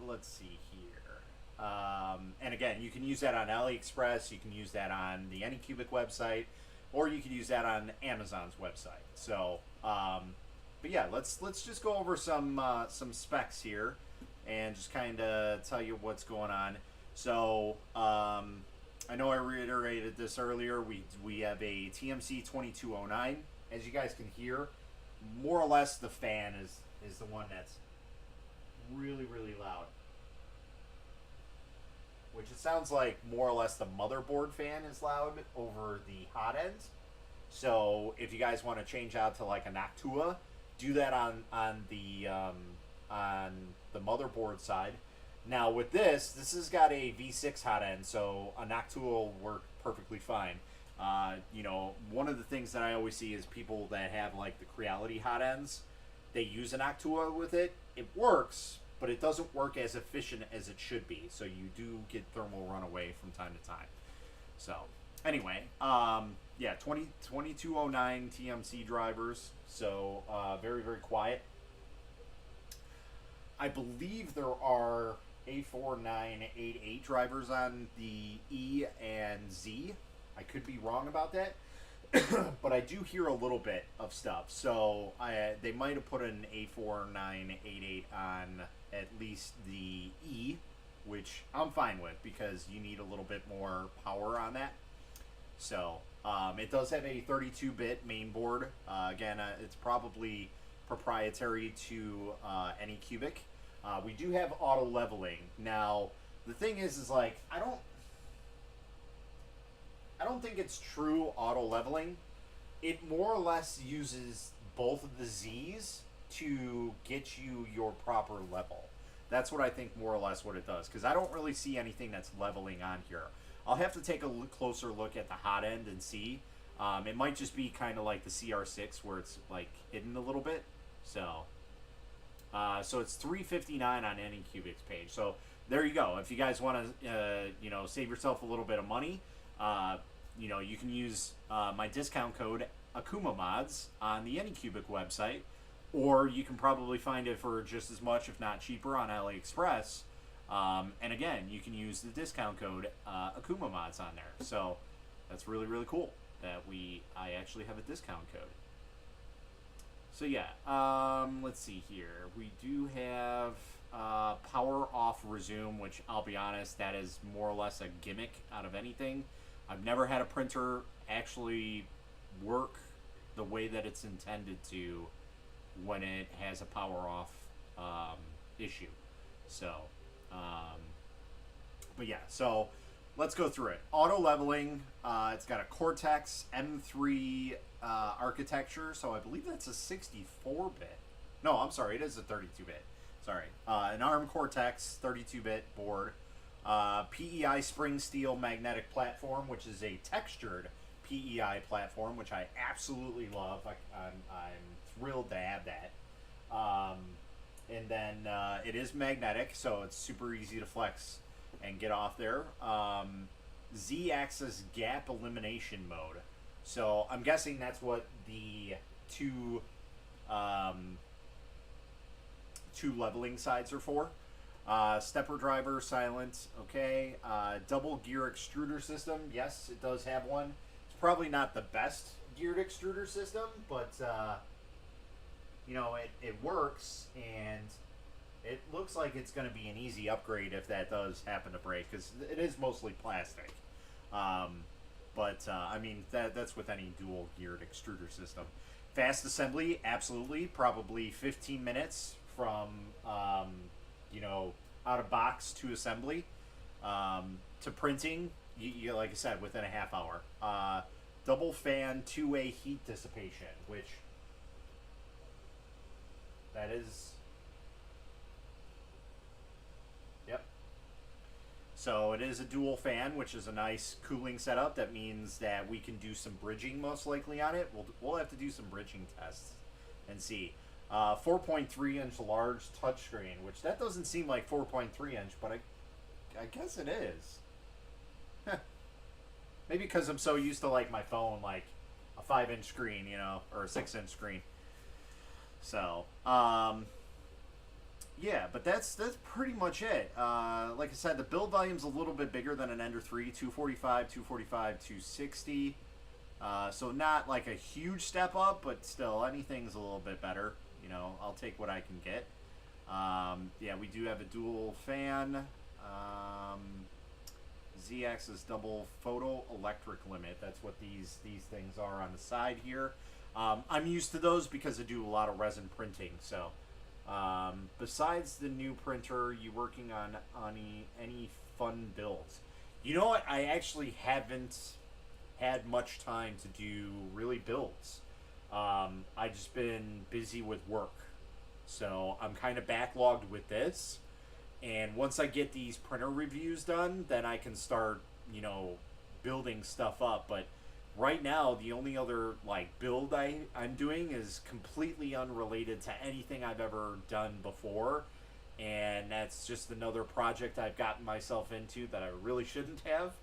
let's see here. And again, you can use that on AliExpress, you can use that on the Anycubic website, or you can use that on Amazon's website. So, but yeah, let's just go over some specs here and just kind of tell you what's going on. So, I know I reiterated this earlier. We have a TMC 2209. As you guys can hear, more or less the fan is the one that's really, really loud. Which it sounds like more or less the motherboard fan is loud over the hot ends. So if you guys want to change out to like a Noctua, do that on the motherboard side. Now with this has got a V6 hot end, so a Noctua will work perfectly fine. You know, one of the things that I always see is people that have like the Creality hot ends, they use an Noctua with it. It works, but it doesn't work as efficient as it should be. So you do get thermal runaway from time to time. So anyway, yeah, 2209 TMC drivers. So very, very quiet. I believe there are A4988 drivers on the E and Z. I could be wrong about that, but I do hear a little bit of stuff. So they might have put an A4988 on at least the E, which I'm fine with because you need a little bit more power on that. So it does have a 32-bit main board. Again, it's probably proprietary to Anycubic. We do have auto leveling. Now, the thing is like I don't think it's true auto leveling. It more or less uses both of the Z's to get you your proper level. That's what I think more or less what it does, because I don't really see anything that's leveling on here. I'll have to take a closer look at the hot end and see. It might just be kind of like the CR6 where it's like hidden a little bit. So, so it's $359 on Anycubic's page. So there you go. If you guys want to, save yourself a little bit of money, you can use my discount code AkumaMods on the Anycubic website, or you can probably find it for just as much, if not cheaper, on AliExpress. And again, you can use the discount code AkumaMods on there. So that's really, really cool that I actually have a discount code. So yeah, let's see here. We do have power off resume, which I'll be honest, that is more or less a gimmick out of anything. I've never had a printer actually work the way that it's intended to when it has a power off issue. So, but yeah, so let's go through it. Auto leveling, it's got a Cortex M3 architecture, so I believe that's a 64-bit. No, I'm sorry, it is a 32-bit. Sorry. An ARM Cortex 32-bit board. PEI spring steel magnetic platform, which is a textured PEI platform, which I absolutely love. I'm thrilled to have that. And then it is magnetic, so it's super easy to flex and get off there. Z-axis gap elimination mode. So I'm guessing that's what the two leveling sides are for. Stepper driver, silent, okay. Double gear extruder system, yes, it does have one. It's probably not the best geared extruder system, but it works, and it looks like it's going to be an easy upgrade if that does happen to break, because it is mostly plastic. I mean, that's with any dual geared extruder system. Fast assembly, absolutely, probably 15 minutes from out of box to assembly, to printing, you like I said, within a half hour. Double fan, two-way heat dissipation, which that is, yep. So it is a dual fan, which is a nice cooling setup. That means that we can do some bridging most likely on it. We'll have to do some bridging tests and see. 4.3-inch large touchscreen, which that doesn't seem like 4.3-inch, but I guess it is. Maybe because I'm so used to like my phone, like a 5-inch screen, or a 6-inch screen. So, yeah, but that's pretty much it. Like I said, the build volume's a little bit bigger than an Ender 3, 245, 260. So not like a huge step up, but still, anything's a little bit better. I'll take what I can get. Yeah, we do have a dual fan. Z-axis double photoelectric limit. That's what these things are on the side here. I'm used to those because I do a lot of resin printing. So, besides the new printer, you working on any fun builds? You know what? I actually haven't had much time to do really builds. I've just been busy with work, so I'm kind of backlogged with this. And once I get these printer reviews done, then I can start, building stuff up. But right now, the only other build I'm doing is completely unrelated to anything I've ever done before, and that's just another project I've gotten myself into that I really shouldn't have.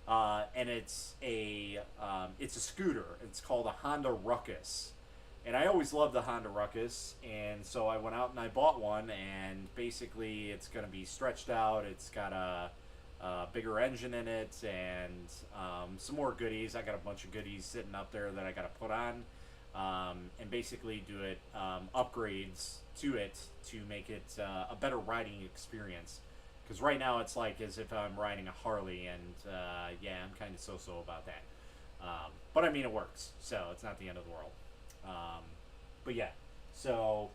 And it's a scooter. It's called a Honda Ruckus, and I always loved the Honda Ruckus, and so I went out and I bought one. And basically, it's going to be stretched out. It's got a bigger engine in it, and some more goodies. I got a bunch of goodies sitting up there that I got to put on, and basically do it upgrades to it to make it a better riding experience. Because right now it's like as if I'm riding a Harley, and yeah, I'm kind of so-so about that. But I mean, it works, so it's not the end of the world. But yeah, so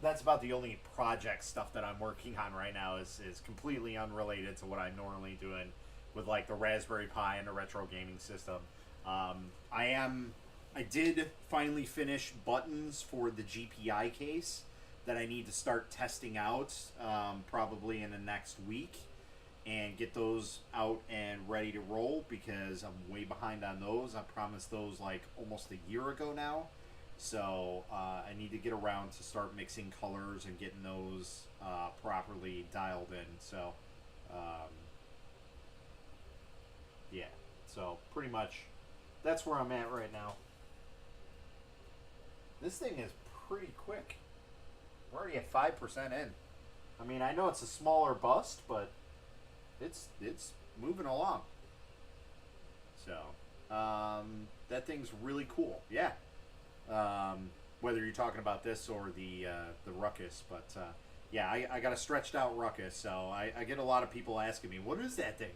that's about the only project stuff that I'm working on right now is completely unrelated to what I'm normally doing with the Raspberry Pi and the retro gaming system. I did finally finish buttons for the GPI case that I need to start testing out probably in the next week and get those out and ready to roll because I'm way behind on those. I promised those almost a year ago now, So I need to get around to start mixing colors and getting those properly dialed in. So yeah, so pretty much that's where I'm at right now. This thing is pretty quick. We're already at 5% in. I mean, I know it's a smaller bust, but it's moving along. So that thing's really cool. Yeah. Whether you're talking about this or the Ruckus, but yeah, I got a stretched out Ruckus, so I get a lot of people asking me, what is that thing?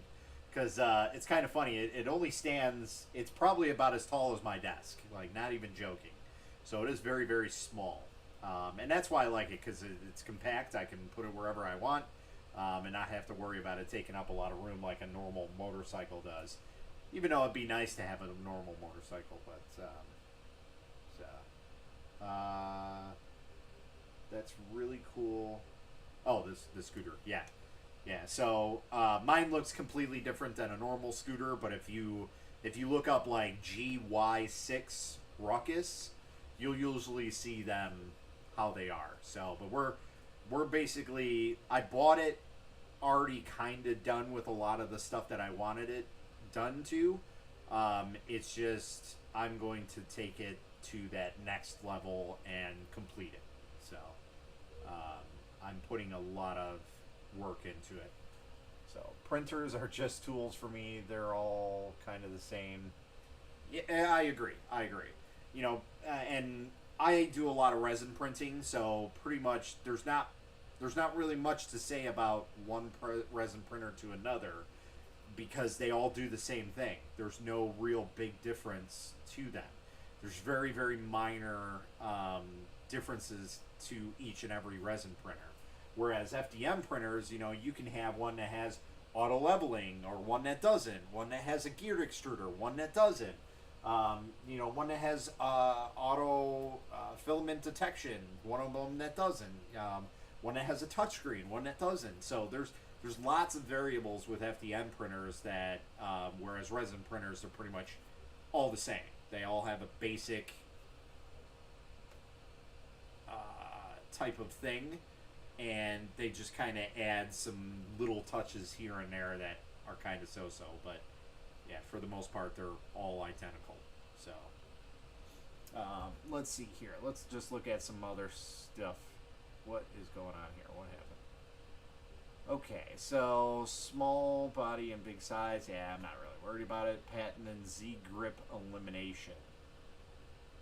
Because it's kind of funny. It only stands. It's probably about as tall as my desk. Like, not even joking. So it is very, very small. And that's why I like it, because it's compact. I can put it wherever I want and not have to worry about it taking up a lot of room like a normal motorcycle does. Even though it'd be nice to have a normal motorcycle, but that's really cool. Oh, this scooter, yeah. So mine looks completely different than a normal scooter, but if you look up like GY6 Ruckus, you'll usually see them how they are. So, but we're basically, I bought it already kind of done with a lot of the stuff that I wanted it done to. It's just I'm going to take it to that next level and complete it. So I'm putting a lot of work into it. So printers are just tools for me. They're all kind of the same. Yeah, I agree. You know, and I do a lot of resin printing, so pretty much there's not really much to say about one resin printer to another, because they all do the same thing. There's no real big difference to them. There's very, very minor differences to each and every resin printer. Whereas FDM printers, you know, you can have one that has auto leveling, or one that doesn't, one that has a geared extruder, one that doesn't, you know, one that has auto filament detection, one of them that doesn't, one that has a touchscreen, one that doesn't. So there's lots of variables with FDM printers that, whereas resin printers are pretty much all the same. They all have a basic type of thing, and they just kind of add some little touches here and there that are kind of so-so. But yeah, for the most part, they're all identical. So let's see here. Let's just look at some other stuff. What is going on here? What happened? Okay, so small body and big size. Yeah, I'm not really worried about it. Patent and Z grip elimination.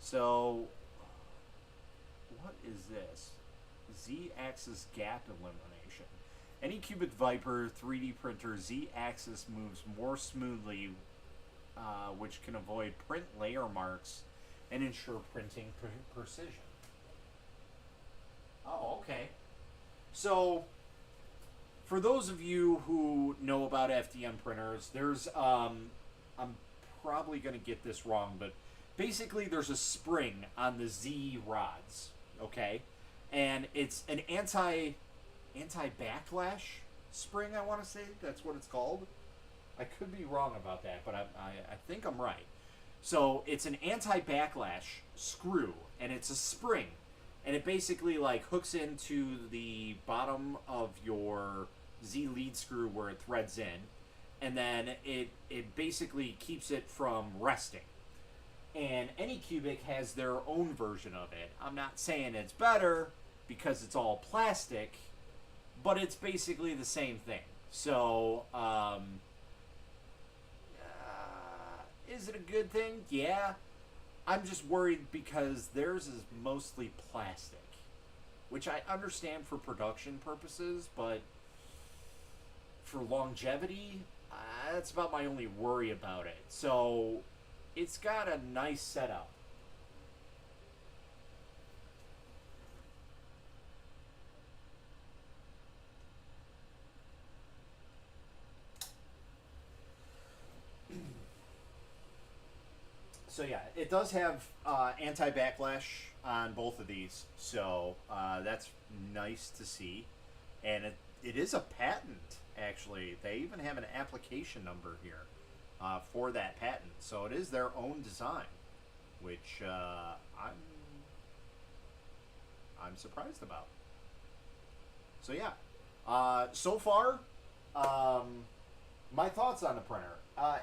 So what is this? Z-axis gap elimination. Anycubic Vyper 3D printer Z-axis moves more smoothly, which can avoid print layer marks and ensure printing precision. Oh, okay. So, for those of you who know about FDM printers, there's, I'm probably going to get this wrong, but basically there's a spring on the Z rods, okay? And it's an anti-backlash spring, I want to say. That's what it's called. I could be wrong about that, but I think I'm right. So it's an anti-backlash screw, and it's a spring. And it basically like hooks into the bottom of your Z lead screw where it threads in. And then it basically keeps it from resting. And Anycubic has their own version of it. I'm not saying it's better because it's all plastic, but it's basically the same thing. So, is it a good thing? Yeah. I'm just worried because theirs is mostly plastic, which I understand for production purposes, but for longevity, that's about my only worry about it. So, it's got a nice setup. So yeah, it does have anti-backlash on both of these, so that's nice to see. And it is a patent, actually. They even have an application number here for that patent. So it is their own design, which I'm I'm surprised about. So yeah, so far, my thoughts on the printer.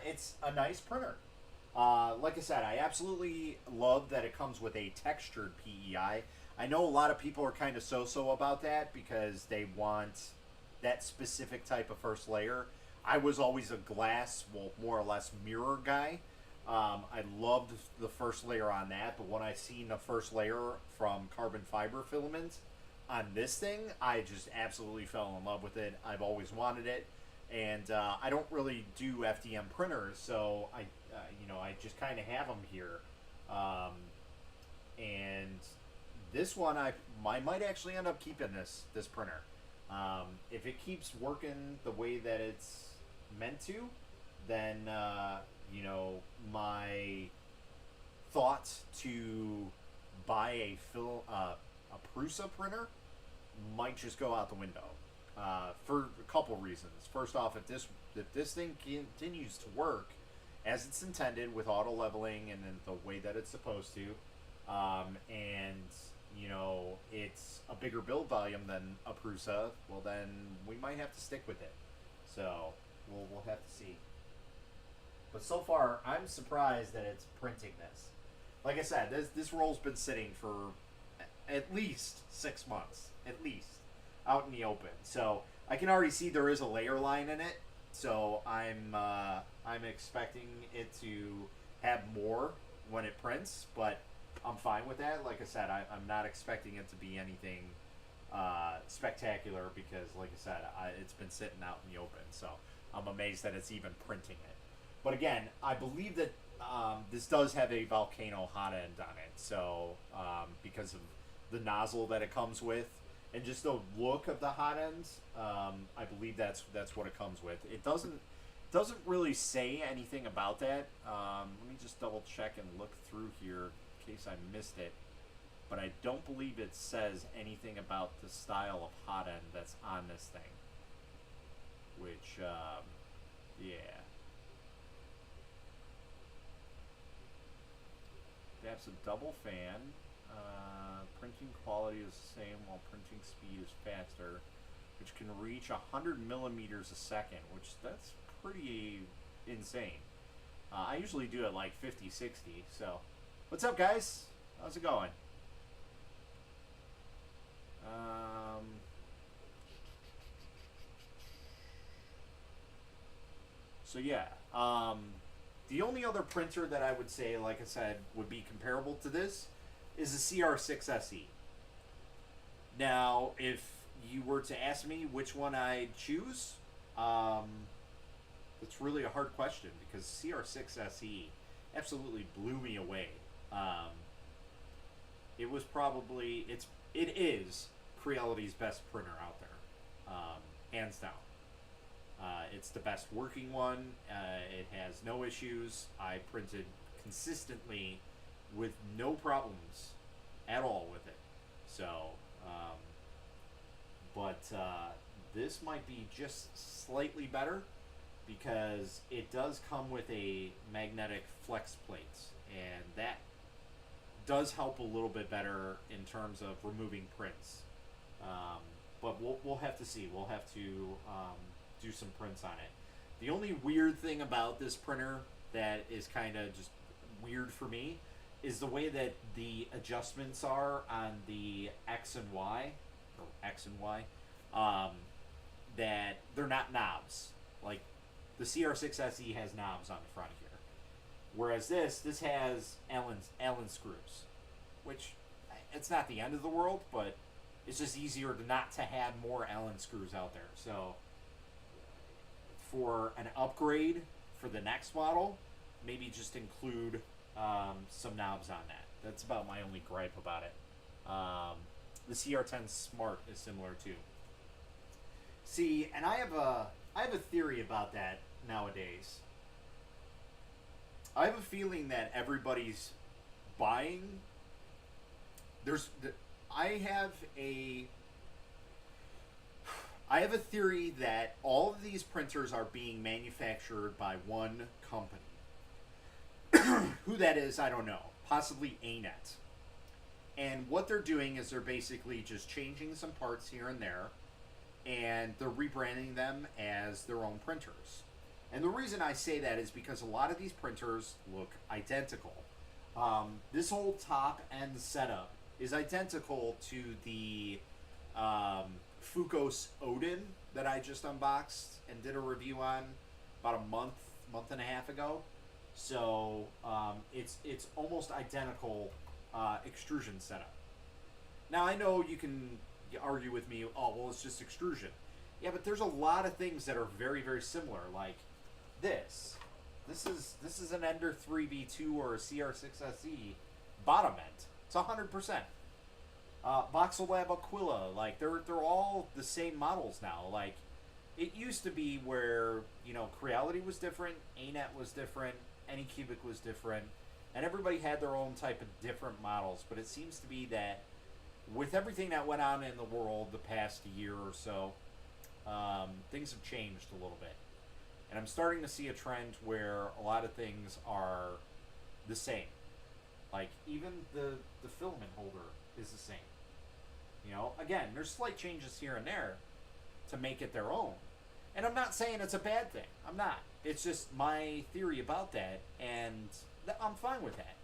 It's a nice printer. Like I said, I absolutely love that it comes with a textured PEI. I know a lot of people are kind of so-so about that because they want that specific type of first layer. I was always a glass, well, more or less mirror guy. I loved the first layer on that, but when I seen the first layer from carbon fiber filament on this thing, I just absolutely fell in love with it. I've always wanted it, and I don't really do FDM printers, so I just kind of have them here, and this one I might actually end up keeping this printer. If it keeps working the way that it's meant to, then my thoughts to buy a Prusa printer might just go out the window for a couple reasons. First off, if this thing continues to work as it's intended with auto leveling and in the way that it's supposed to, and it's a bigger build volume than a Prusa, well then we might have to stick with it. So we'll have to see. But so far, I'm surprised that it's printing this. Like I said, this roll's been sitting for at least 6 months, at least, out in the open. So I can already see there is a layer line in it. So I'm expecting it to have more when it prints, but I'm fine with that. Like I said, I'm not expecting it to be anything spectacular because, like I said, it's been sitting out in the open. So I'm amazed that it's even printing it. But again, I believe that this does have a volcano hot end on it. So because of the nozzle that it comes with and just the look of the hot ends, I believe that's what it comes with. It doesn't really say anything about that. Let me just double check and look through here in case I missed it. But I don't believe it says anything about the style of hot end that's on this thing. Which, yeah. That's a double fan. Printing quality is the same while printing speed is faster, which can reach 100 millimeters a second, which that's pretty insane. I usually do it like 50, 60. So, what's up, guys? How's it going? So yeah, the only other printer that I would say, like I said, would be comparable to this is the CR6 SE. Now, if you were to ask me which one I'd choose, it's really a hard question because CR6 SE absolutely blew me away. It was probably, it is Creality's best printer out there, hands down. It's the best working one. It has no issues. I printed consistently with no problems at all with it. So, but this might be just slightly better because it does come with a magnetic flex plates, and that does help a little bit better in terms of removing prints. But we'll have to see. We'll have to do some prints on it. The only weird thing about this printer that is kind of just weird for me is the way that the adjustments are on the X and Y, that they're not knobs. Like the CR6 SE has knobs on the front here, whereas this has Allen screws, which it's not the end of the world, but it's just easier to not to have more Allen screws out there. So for an upgrade for the next model, maybe just include some knobs on that. That's about my only gripe about it. The CR10 Smart is similar too. See, and I have a theory about that nowadays. I have a feeling that everybody's buying. I have a theory that all of these printers are being manufactured by one company. Who that is, I don't know. Possibly ANET. And what they're doing is they're basically just changing some parts here and there, and they're rebranding them as their own printers. And the reason I say that is because a lot of these printers look identical. This whole top end setup is identical to the Fukos Odin that I just unboxed and did a review on about a month and a half ago. So it's almost identical extrusion setup. Now I know you can argue with me, oh well, it's just extrusion. Yeah, but there's a lot of things that are very, very similar. Like this is an Ender 3v2 or a CR6SE bottom end. It's 100%. Voxelab Aquila, like they're all the same models now. Like it used to be where Creality was different, ANET was different, Anycubic was different, and everybody had their own type of different models. But it seems to be that with everything that went on in the world the past year or so, things have changed a little bit. And I'm starting to see a trend where a lot of things are the same. Like, even the filament holder is the same. Again, there's slight changes here and there to make it their own. And I'm not saying it's a bad thing. I'm not. It's just my theory about that, and I'm fine with that.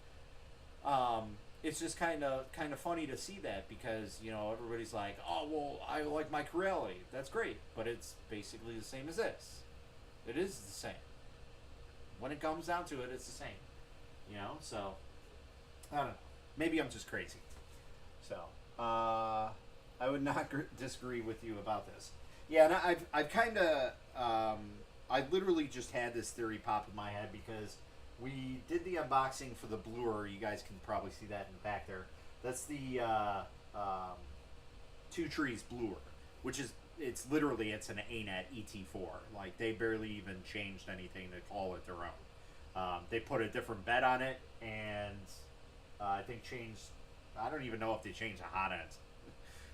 It's just kind of funny to see that because, everybody's like, oh, well, I like my Creality. That's great. But it's basically the same as this. It is the same. When it comes down to it, it's the same. So, I don't know. Maybe I'm just crazy. So, I would not disagree with you about this. Yeah, and I've kind of, I literally just had this theory pop in my head because we did the unboxing for the Bluer. You guys can probably see that in the back there. That's the Two Trees Bluer, which is, it's an ANET ET4. Like, they barely even changed anything to call it their own. They put a different bed on it, and I think I don't even know if they changed the hot end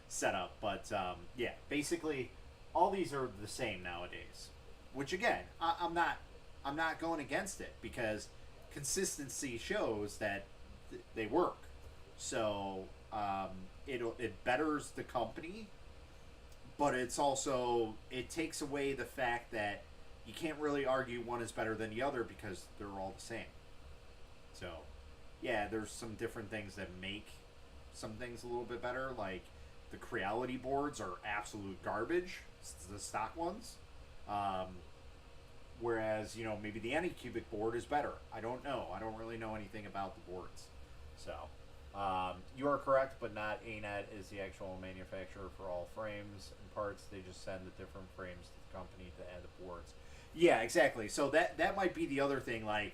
setup, but yeah, basically all these are the same nowadays. Which again, I'm not going against it because consistency shows that they work. So it betters the company, but it's also, it takes away the fact that you can't really argue one is better than the other because they're all the same. So yeah, there's some different things that make some things a little bit better. Like the Creality boards are absolute garbage, the stock ones. Whereas, maybe the Anycubic board is better. I don't know. I don't really know anything about the boards. So, you are correct, but not ANET is the actual manufacturer for all frames and parts. They just send the different frames to the company to add the boards. Yeah, exactly. So that might be the other thing. Like,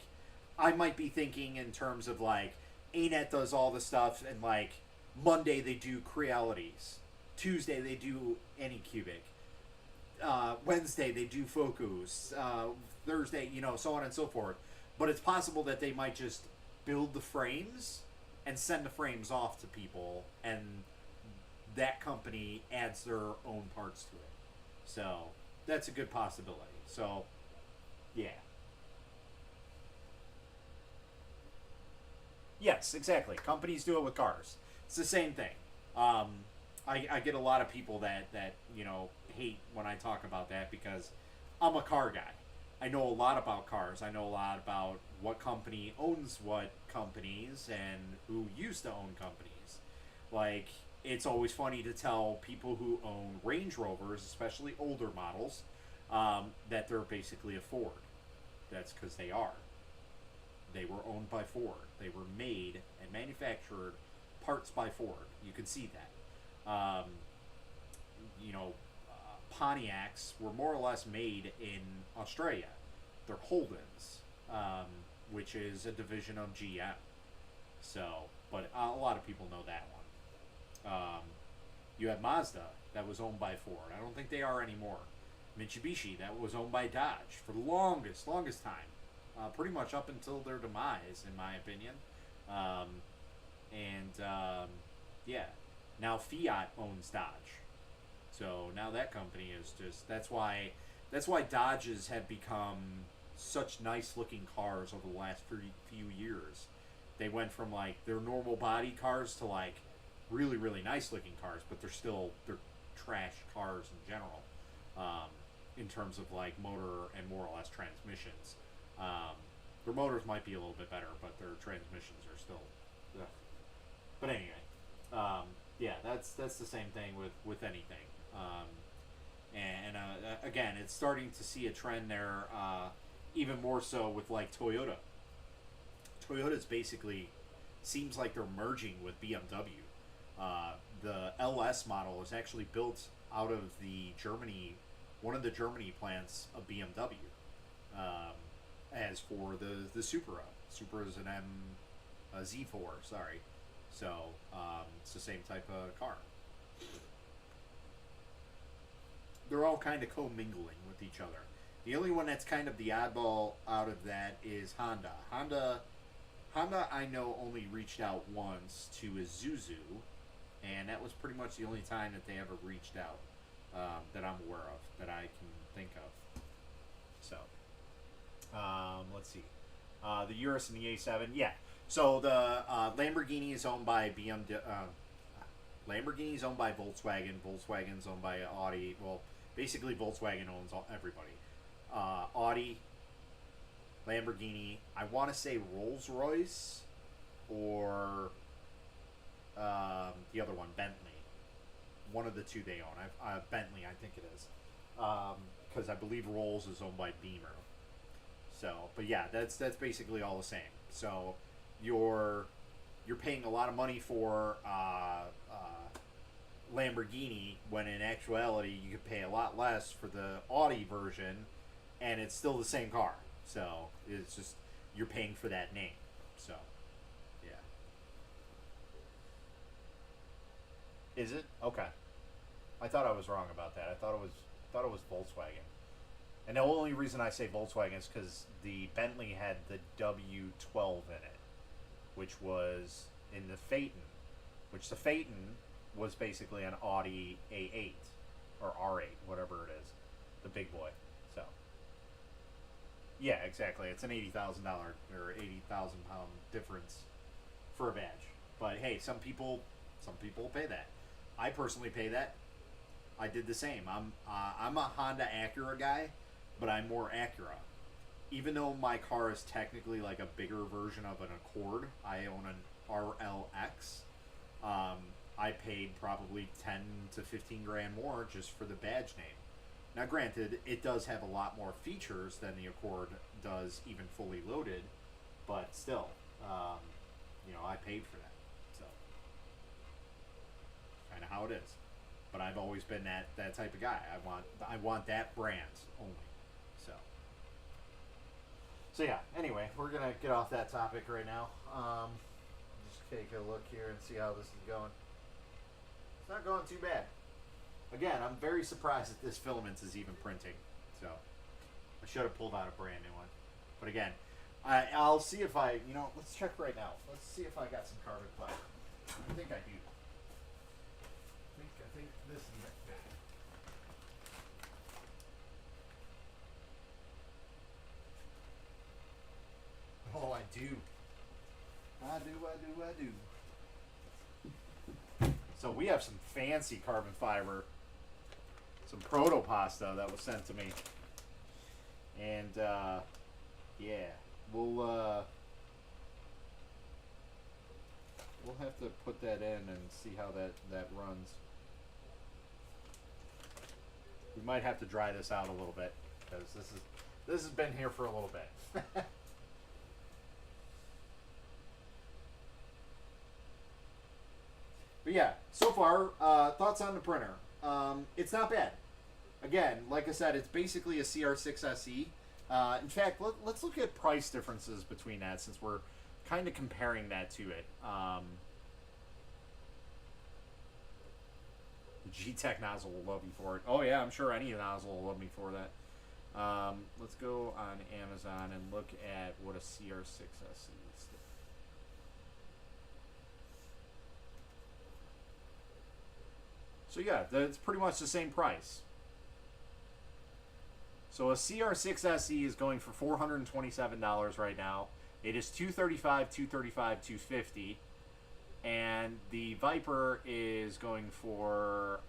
I might be thinking in terms of, like, ANET does all the stuff, and, like, Monday they do Crealities. Tuesday they do Anycubic. Wednesday they do Focus. Thursday, so on and so forth. But it's possible that they might just build the frames and send the frames off to people, and that company adds their own parts to it. So that's a good possibility. So yeah. Yes, exactly. Companies do it with cars. It's the same thing. I get a lot of people that hate when I talk about that because I'm a car guy. I know a lot about cars. I know a lot about what company owns what companies and who used to own companies. Like, it's always funny to tell people who own Range Rovers, especially older models, that they're basically a Ford. That's because they are. They were owned by Ford. They were made and manufactured parts by Ford. You can see that. Pontiacs were more or less made in Australia. They're Holdens, which is a division of GM. So, but a lot of people know that one. You have Mazda, that was owned by Ford. I don't think they are anymore. Mitsubishi, that was owned by Dodge for the longest time. Pretty much up until their demise, in my opinion. Yeah. Now Fiat owns Dodge. So now that company is just, that's why Dodges have become such nice looking cars over the last few years. They went from like their normal body cars to like really, really nice looking cars, but they're trash cars in general, in terms of like motor and more or less transmissions. Their motors might be a little bit better, but their transmissions are still. Ugh. But anyway, yeah, that's the same thing with anything. Again, it's starting to see a trend there, even more so with like Toyota. Toyota's basically seems like they're merging with BMW. The LS model is actually built out of one of the Germany plants of BMW. As for the Supra, Supra is a Z4, sorry. So it's the same type of car. They're all kind of commingling with each other. The only one that's kind of the oddball out of that is Honda. Honda, I know, only reached out once to Isuzu, and that was pretty much the only time that they ever reached out, that I'm aware of, that I can think of. So, let's see. The Urus and the A7, yeah. So the Lamborghini is owned by BMW. Lamborghini's owned by Volkswagen. Volkswagen's owned by Audi. Well, basically Volkswagen owns everybody. Audi, Lamborghini. I want to say Rolls Royce, or the other one, Bentley. One of the two they own. Bentley, I think it is, because I believe Rolls is owned by Beamer. So, but yeah, that's basically all the same. So, you're paying a lot of money for Lamborghini, when in actuality you could pay a lot less for the Audi version, and it's still the same car. So it's just you're paying for that name. So yeah. Is it? Okay. I thought I was wrong about that. I thought it was Volkswagen. And the only reason I say Volkswagen is because the Bentley had the W12 in it, which was in the Phaeton, which the Phaeton was basically an Audi A8 or R8, whatever it is, the big boy. So, yeah, exactly. It's an $80,000 or 80,000 pound difference for a badge. But hey, some people pay that. I personally pay that. I did the same. I'm a Honda Acura guy, but I'm more Acura. Even though my car is technically like a bigger version of an Accord, I own an RLX. I paid probably 10 to 15 grand more just for the badge name. Now, granted, it does have a lot more features than the Accord does, even fully loaded, but still, I paid for that. So, kind of how it is. But I've always been that type of guy. I want that brand only. So yeah. Anyway, we're gonna get off that topic right now. Just take a look here and see how this is going. It's not going too bad. Again, I'm very surprised that this filament is even printing. So I should have pulled out a brand new one. But again, I'll see if let's check right now. Let's see if I got some carbon fiber. I think I do. I think this is it. Oh, I do. I do. So we have some fancy carbon fiber, some proto pasta that was sent to me, and yeah, we'll have to put that in and see how that runs. We might have to dry this out a little bit because this has been here for a little bit. But yeah, so far, thoughts on the printer. It's not bad. Again, like I said, it's basically a CR6 SE. In fact, let's look at price differences between that, since we're kind of comparing that to it. G-Tech nozzle will love me for it. Oh yeah, I'm sure any nozzle will love me for that. Let's go on Amazon and look at what a CR6 SE is. So yeah, that's pretty much the same price. So a CR6 SE is going for $427 right now. It is $235, $235, $250. and the Vyper is going for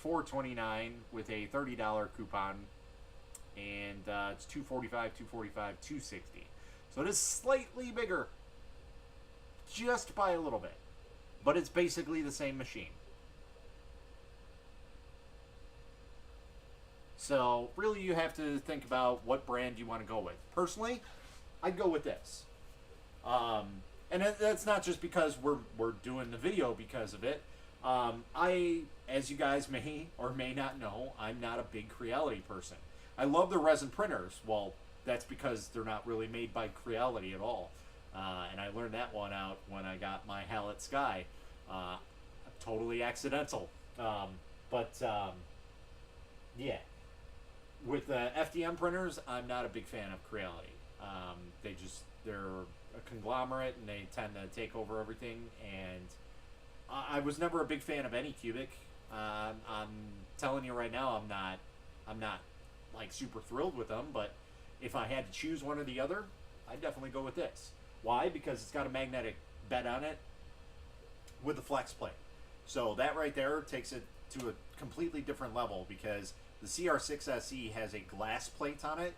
$429 with a $30 coupon, and it's $245, $245, $260. So it is slightly bigger, just by a little bit, but it's basically the same machine. So really, you have to think about what brand you want to go with. Personally, I'd go with this. And that's not just because we're doing the video because of it. As you guys may or may not know, I'm not a big Creality person. I love the resin printers. Well, that's because they're not really made by Creality at all. And I learned that one out when I got my Hallett Sky. Totally accidental. Yeah. With FDM printers, I'm not a big fan of Creality. They're a conglomerate and they tend to take over everything. And I was never a big fan of Anycubic. I'm telling you right now, I'm not like super thrilled with them. But if I had to choose one or the other, I'd definitely go with this. Why? Because it's got a magnetic bed on it with a flex plate. So that right there takes it to a completely different level, because the CR6SE has a glass plate on it,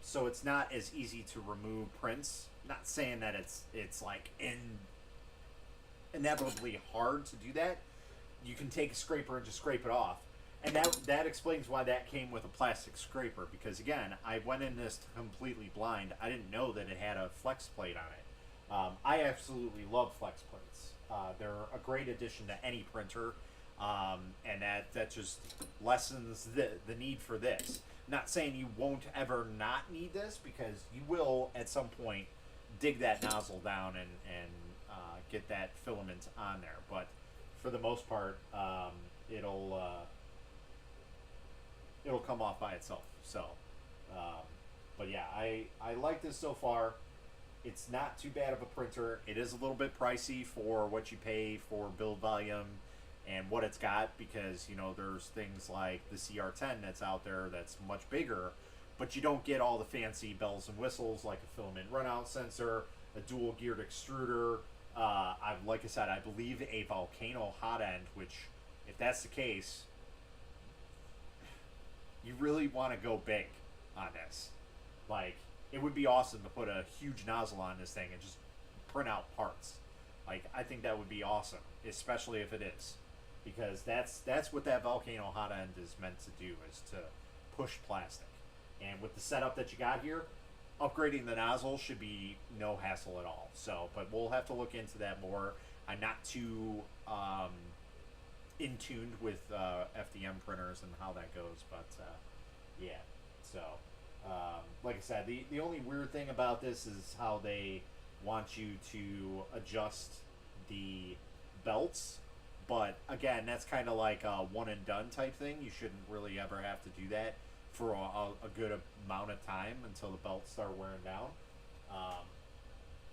so it's not as easy to remove prints. Not saying that it's like inevitably hard to do that. You can take a scraper and just scrape it off, and that explains why that came with a plastic scraper. Because again, I went in this completely blind. I didn't know that it had a flex plate on it. I absolutely love flex plates. They're a great addition to any printer. And that just lessens the need for this. Not saying you won't ever not need this, because you will at some point dig that nozzle down and get that filament on there. But for the most part, it'll come off by itself. So, but yeah, I like this so far. It's not too bad of a printer. It is a little bit pricey for what you pay for build volume and what it's got, because there's things like the CR10 that's out there that's much bigger, but you don't get all the fancy bells and whistles like a filament runout sensor, a dual geared extruder, like I said, I believe a volcano hot end, which, if that's the case, you really want to go big on this. Like, it would be awesome to put a huge nozzle on this thing and just print out parts. Like, I think that would be awesome, especially if it is. Because that's what that volcano hot end is meant to do, is to push plastic. And with the setup that you got here, upgrading the nozzle should be no hassle at all. So, but we'll have to look into that more. I'm not too in tuned with FDM printers and how that goes, but yeah. So, like I said, the only weird thing about this is how they want you to adjust the belts. But again, that's kind of like a one and done type thing. You shouldn't really ever have to do that for a good amount of time until the belts start wearing down.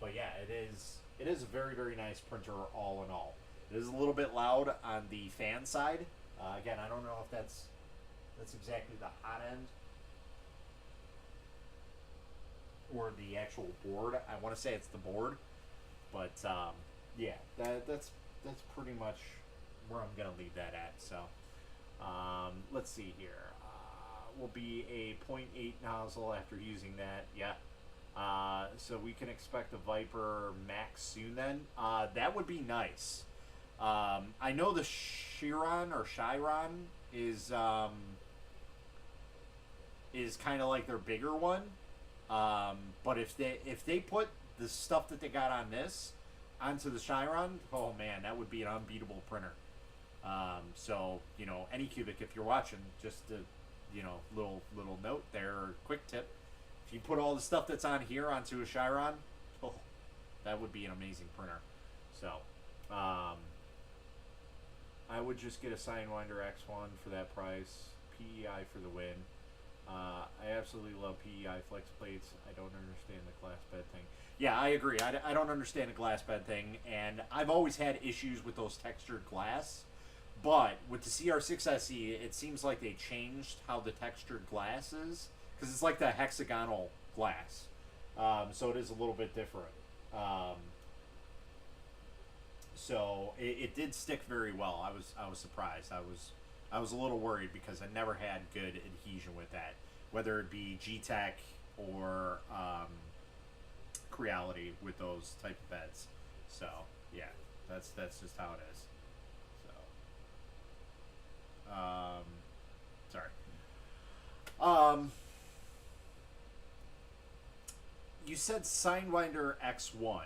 But yeah, it is a very, very nice printer all in all. It is a little bit loud on the fan side. Again, I don't know if that's exactly the hot end or the actual board. I want to say it's the board, but yeah, that's pretty much where I'm gonna leave that at. So let's see here. Will be a 0.8 nozzle after using that. Yeah. So we can expect the Vyper Max soon then. That would be nice. I know the Chiron is kind of like their bigger one. But if they put the stuff that they got on this onto the Chiron, oh man, that would be an unbeatable printer. So Anycubic, if you're watching, just a little note there, or quick tip: if you put all the stuff that's on here onto a Chiron, oh, that would be an amazing printer. So I would just get a Signwinder X1 for that price. PEI for the win. I absolutely love PEI flex plates. I don't understand the glass bed thing. Yeah, I agree. I don't understand the glass bed thing, and I've always had issues with those textured glass. But with the CR6SE, it seems like they changed how the textured glass is, because it's like the hexagonal glass. So it is a little bit different. So it did stick very well. I was surprised. I was a little worried because I never had good adhesion with that, whether it be G-Tech or Creality with those type of beds. So yeah, that's just how it is. So sorry. Um, you said Sidewinder X1.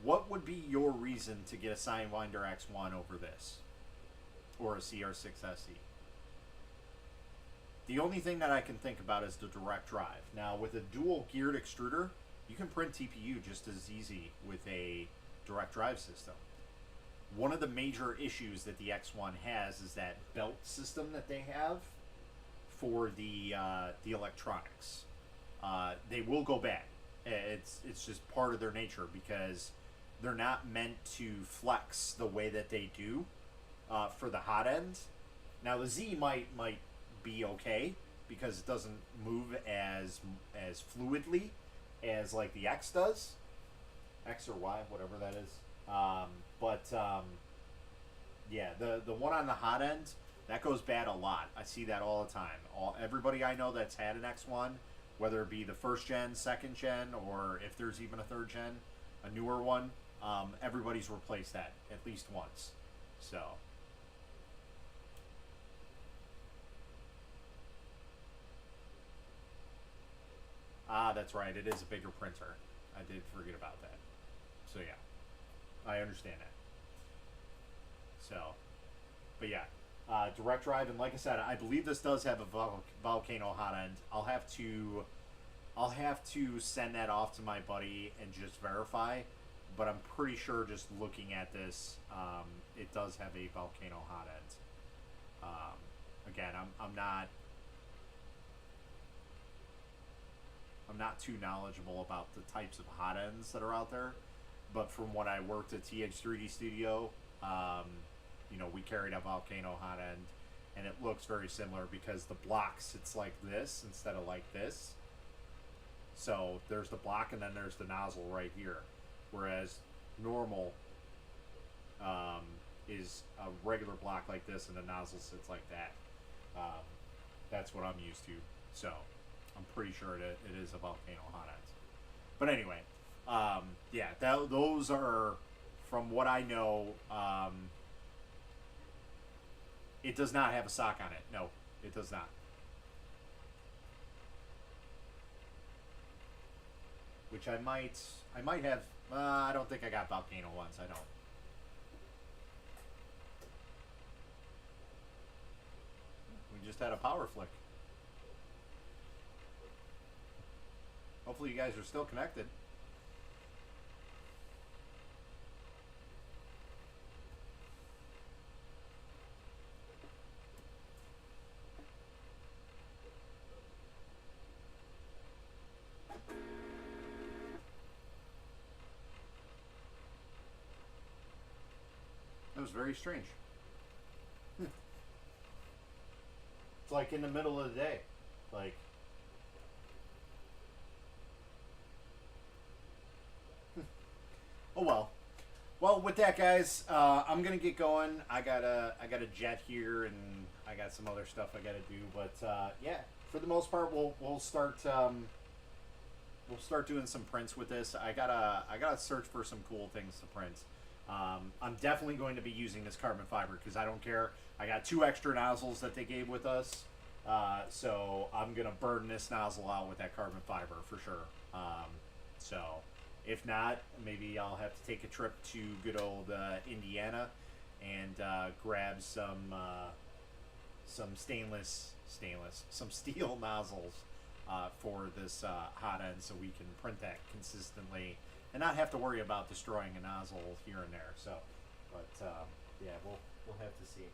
What would be your reason to get a Sidewinder X1 over this? Or a CR6SE? The only thing that I can think about is the direct drive. Now, with a dual geared extruder, you can print TPU just as easy with a direct drive system. One of the major issues that the X1 has is that belt system that they have for the electronics. They will go bad. It's just part of their nature because they're not meant to flex the way that they do for the hot end. Now the Z might be okay because it doesn't move as fluidly as like the X does, X or Y, whatever that is. Yeah, the one on the hot end, that goes bad a lot. I see that all the time. Everybody I know that's had an X1, whether it be the first gen, second gen, or if there's even a third gen, a newer one, everybody's replaced that at least once. So. Ah, that's right. It is a bigger printer. I did forget about that. So yeah, I understand that. So, but yeah, direct drive, and like I said, I believe this does have a volcano hot end. I'll have to send that off to my buddy and just verify. But I'm pretty sure just looking at this, it does have a volcano hot end. Again, I'm not too knowledgeable about the types of hot ends that are out there, but from what I worked at TH3D Studio, we carried a volcano hot end, and it looks very similar because the block sits like this instead of like this. So there's the block, and then there's the nozzle right here, whereas normal is a regular block like this, and the nozzle sits like that. That's what I'm used to, so I'm pretty sure it is a volcano hot end. But anyway, yeah, those are, from what I know, it does not have a sock on it. No, it does not. Which I might have. I don't think I got volcano ones. I don't. We just had a power flick. Hopefully you guys are still connected. That was very strange. It's like in the middle of the day. Like, oh well. Well, with that, guys, I'm gonna get going. I got a jet here, and I got some other stuff I gotta do. But yeah, for the most part, we'll start doing some prints with this. I gotta search for some cool things to print. I'm definitely going to be using this carbon fiber because I don't care. I got 2 extra nozzles that they gave with us, so I'm gonna burn this nozzle out with that carbon fiber for sure. So. If not, maybe I'll have to take a trip to good old Indiana and grab some steel nozzles for this hot end, so we can print that consistently and not have to worry about destroying a nozzle here and there. So, but yeah, we'll have to see.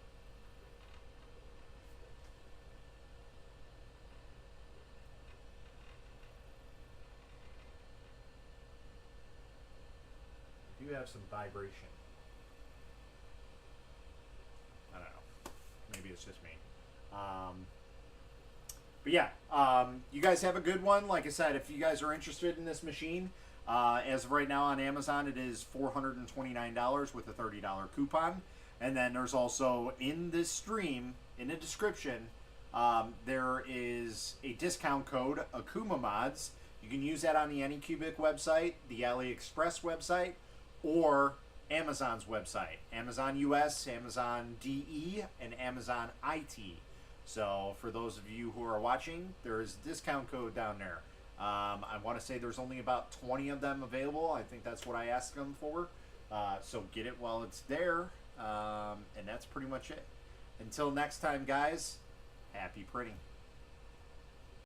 Do have some vibration. I don't know. Maybe it's just me. But yeah, you guys have a good one. Like I said, if you guys are interested in this machine, As of right now on Amazon, it is $429 with a $30 coupon. And then there's also in this stream, in the description, there is a discount code, Akuma Mods. You can use that on the Anycubic website, the AliExpress website, or Amazon's website. Amazon US, Amazon DE, and Amazon IT. So for those of you who are watching, there is a discount code down there. I want to say there's only about 20 of them available. I think that's what I asked them for. So get it while it's there. And that's pretty much it. Until next time, guys, happy printing.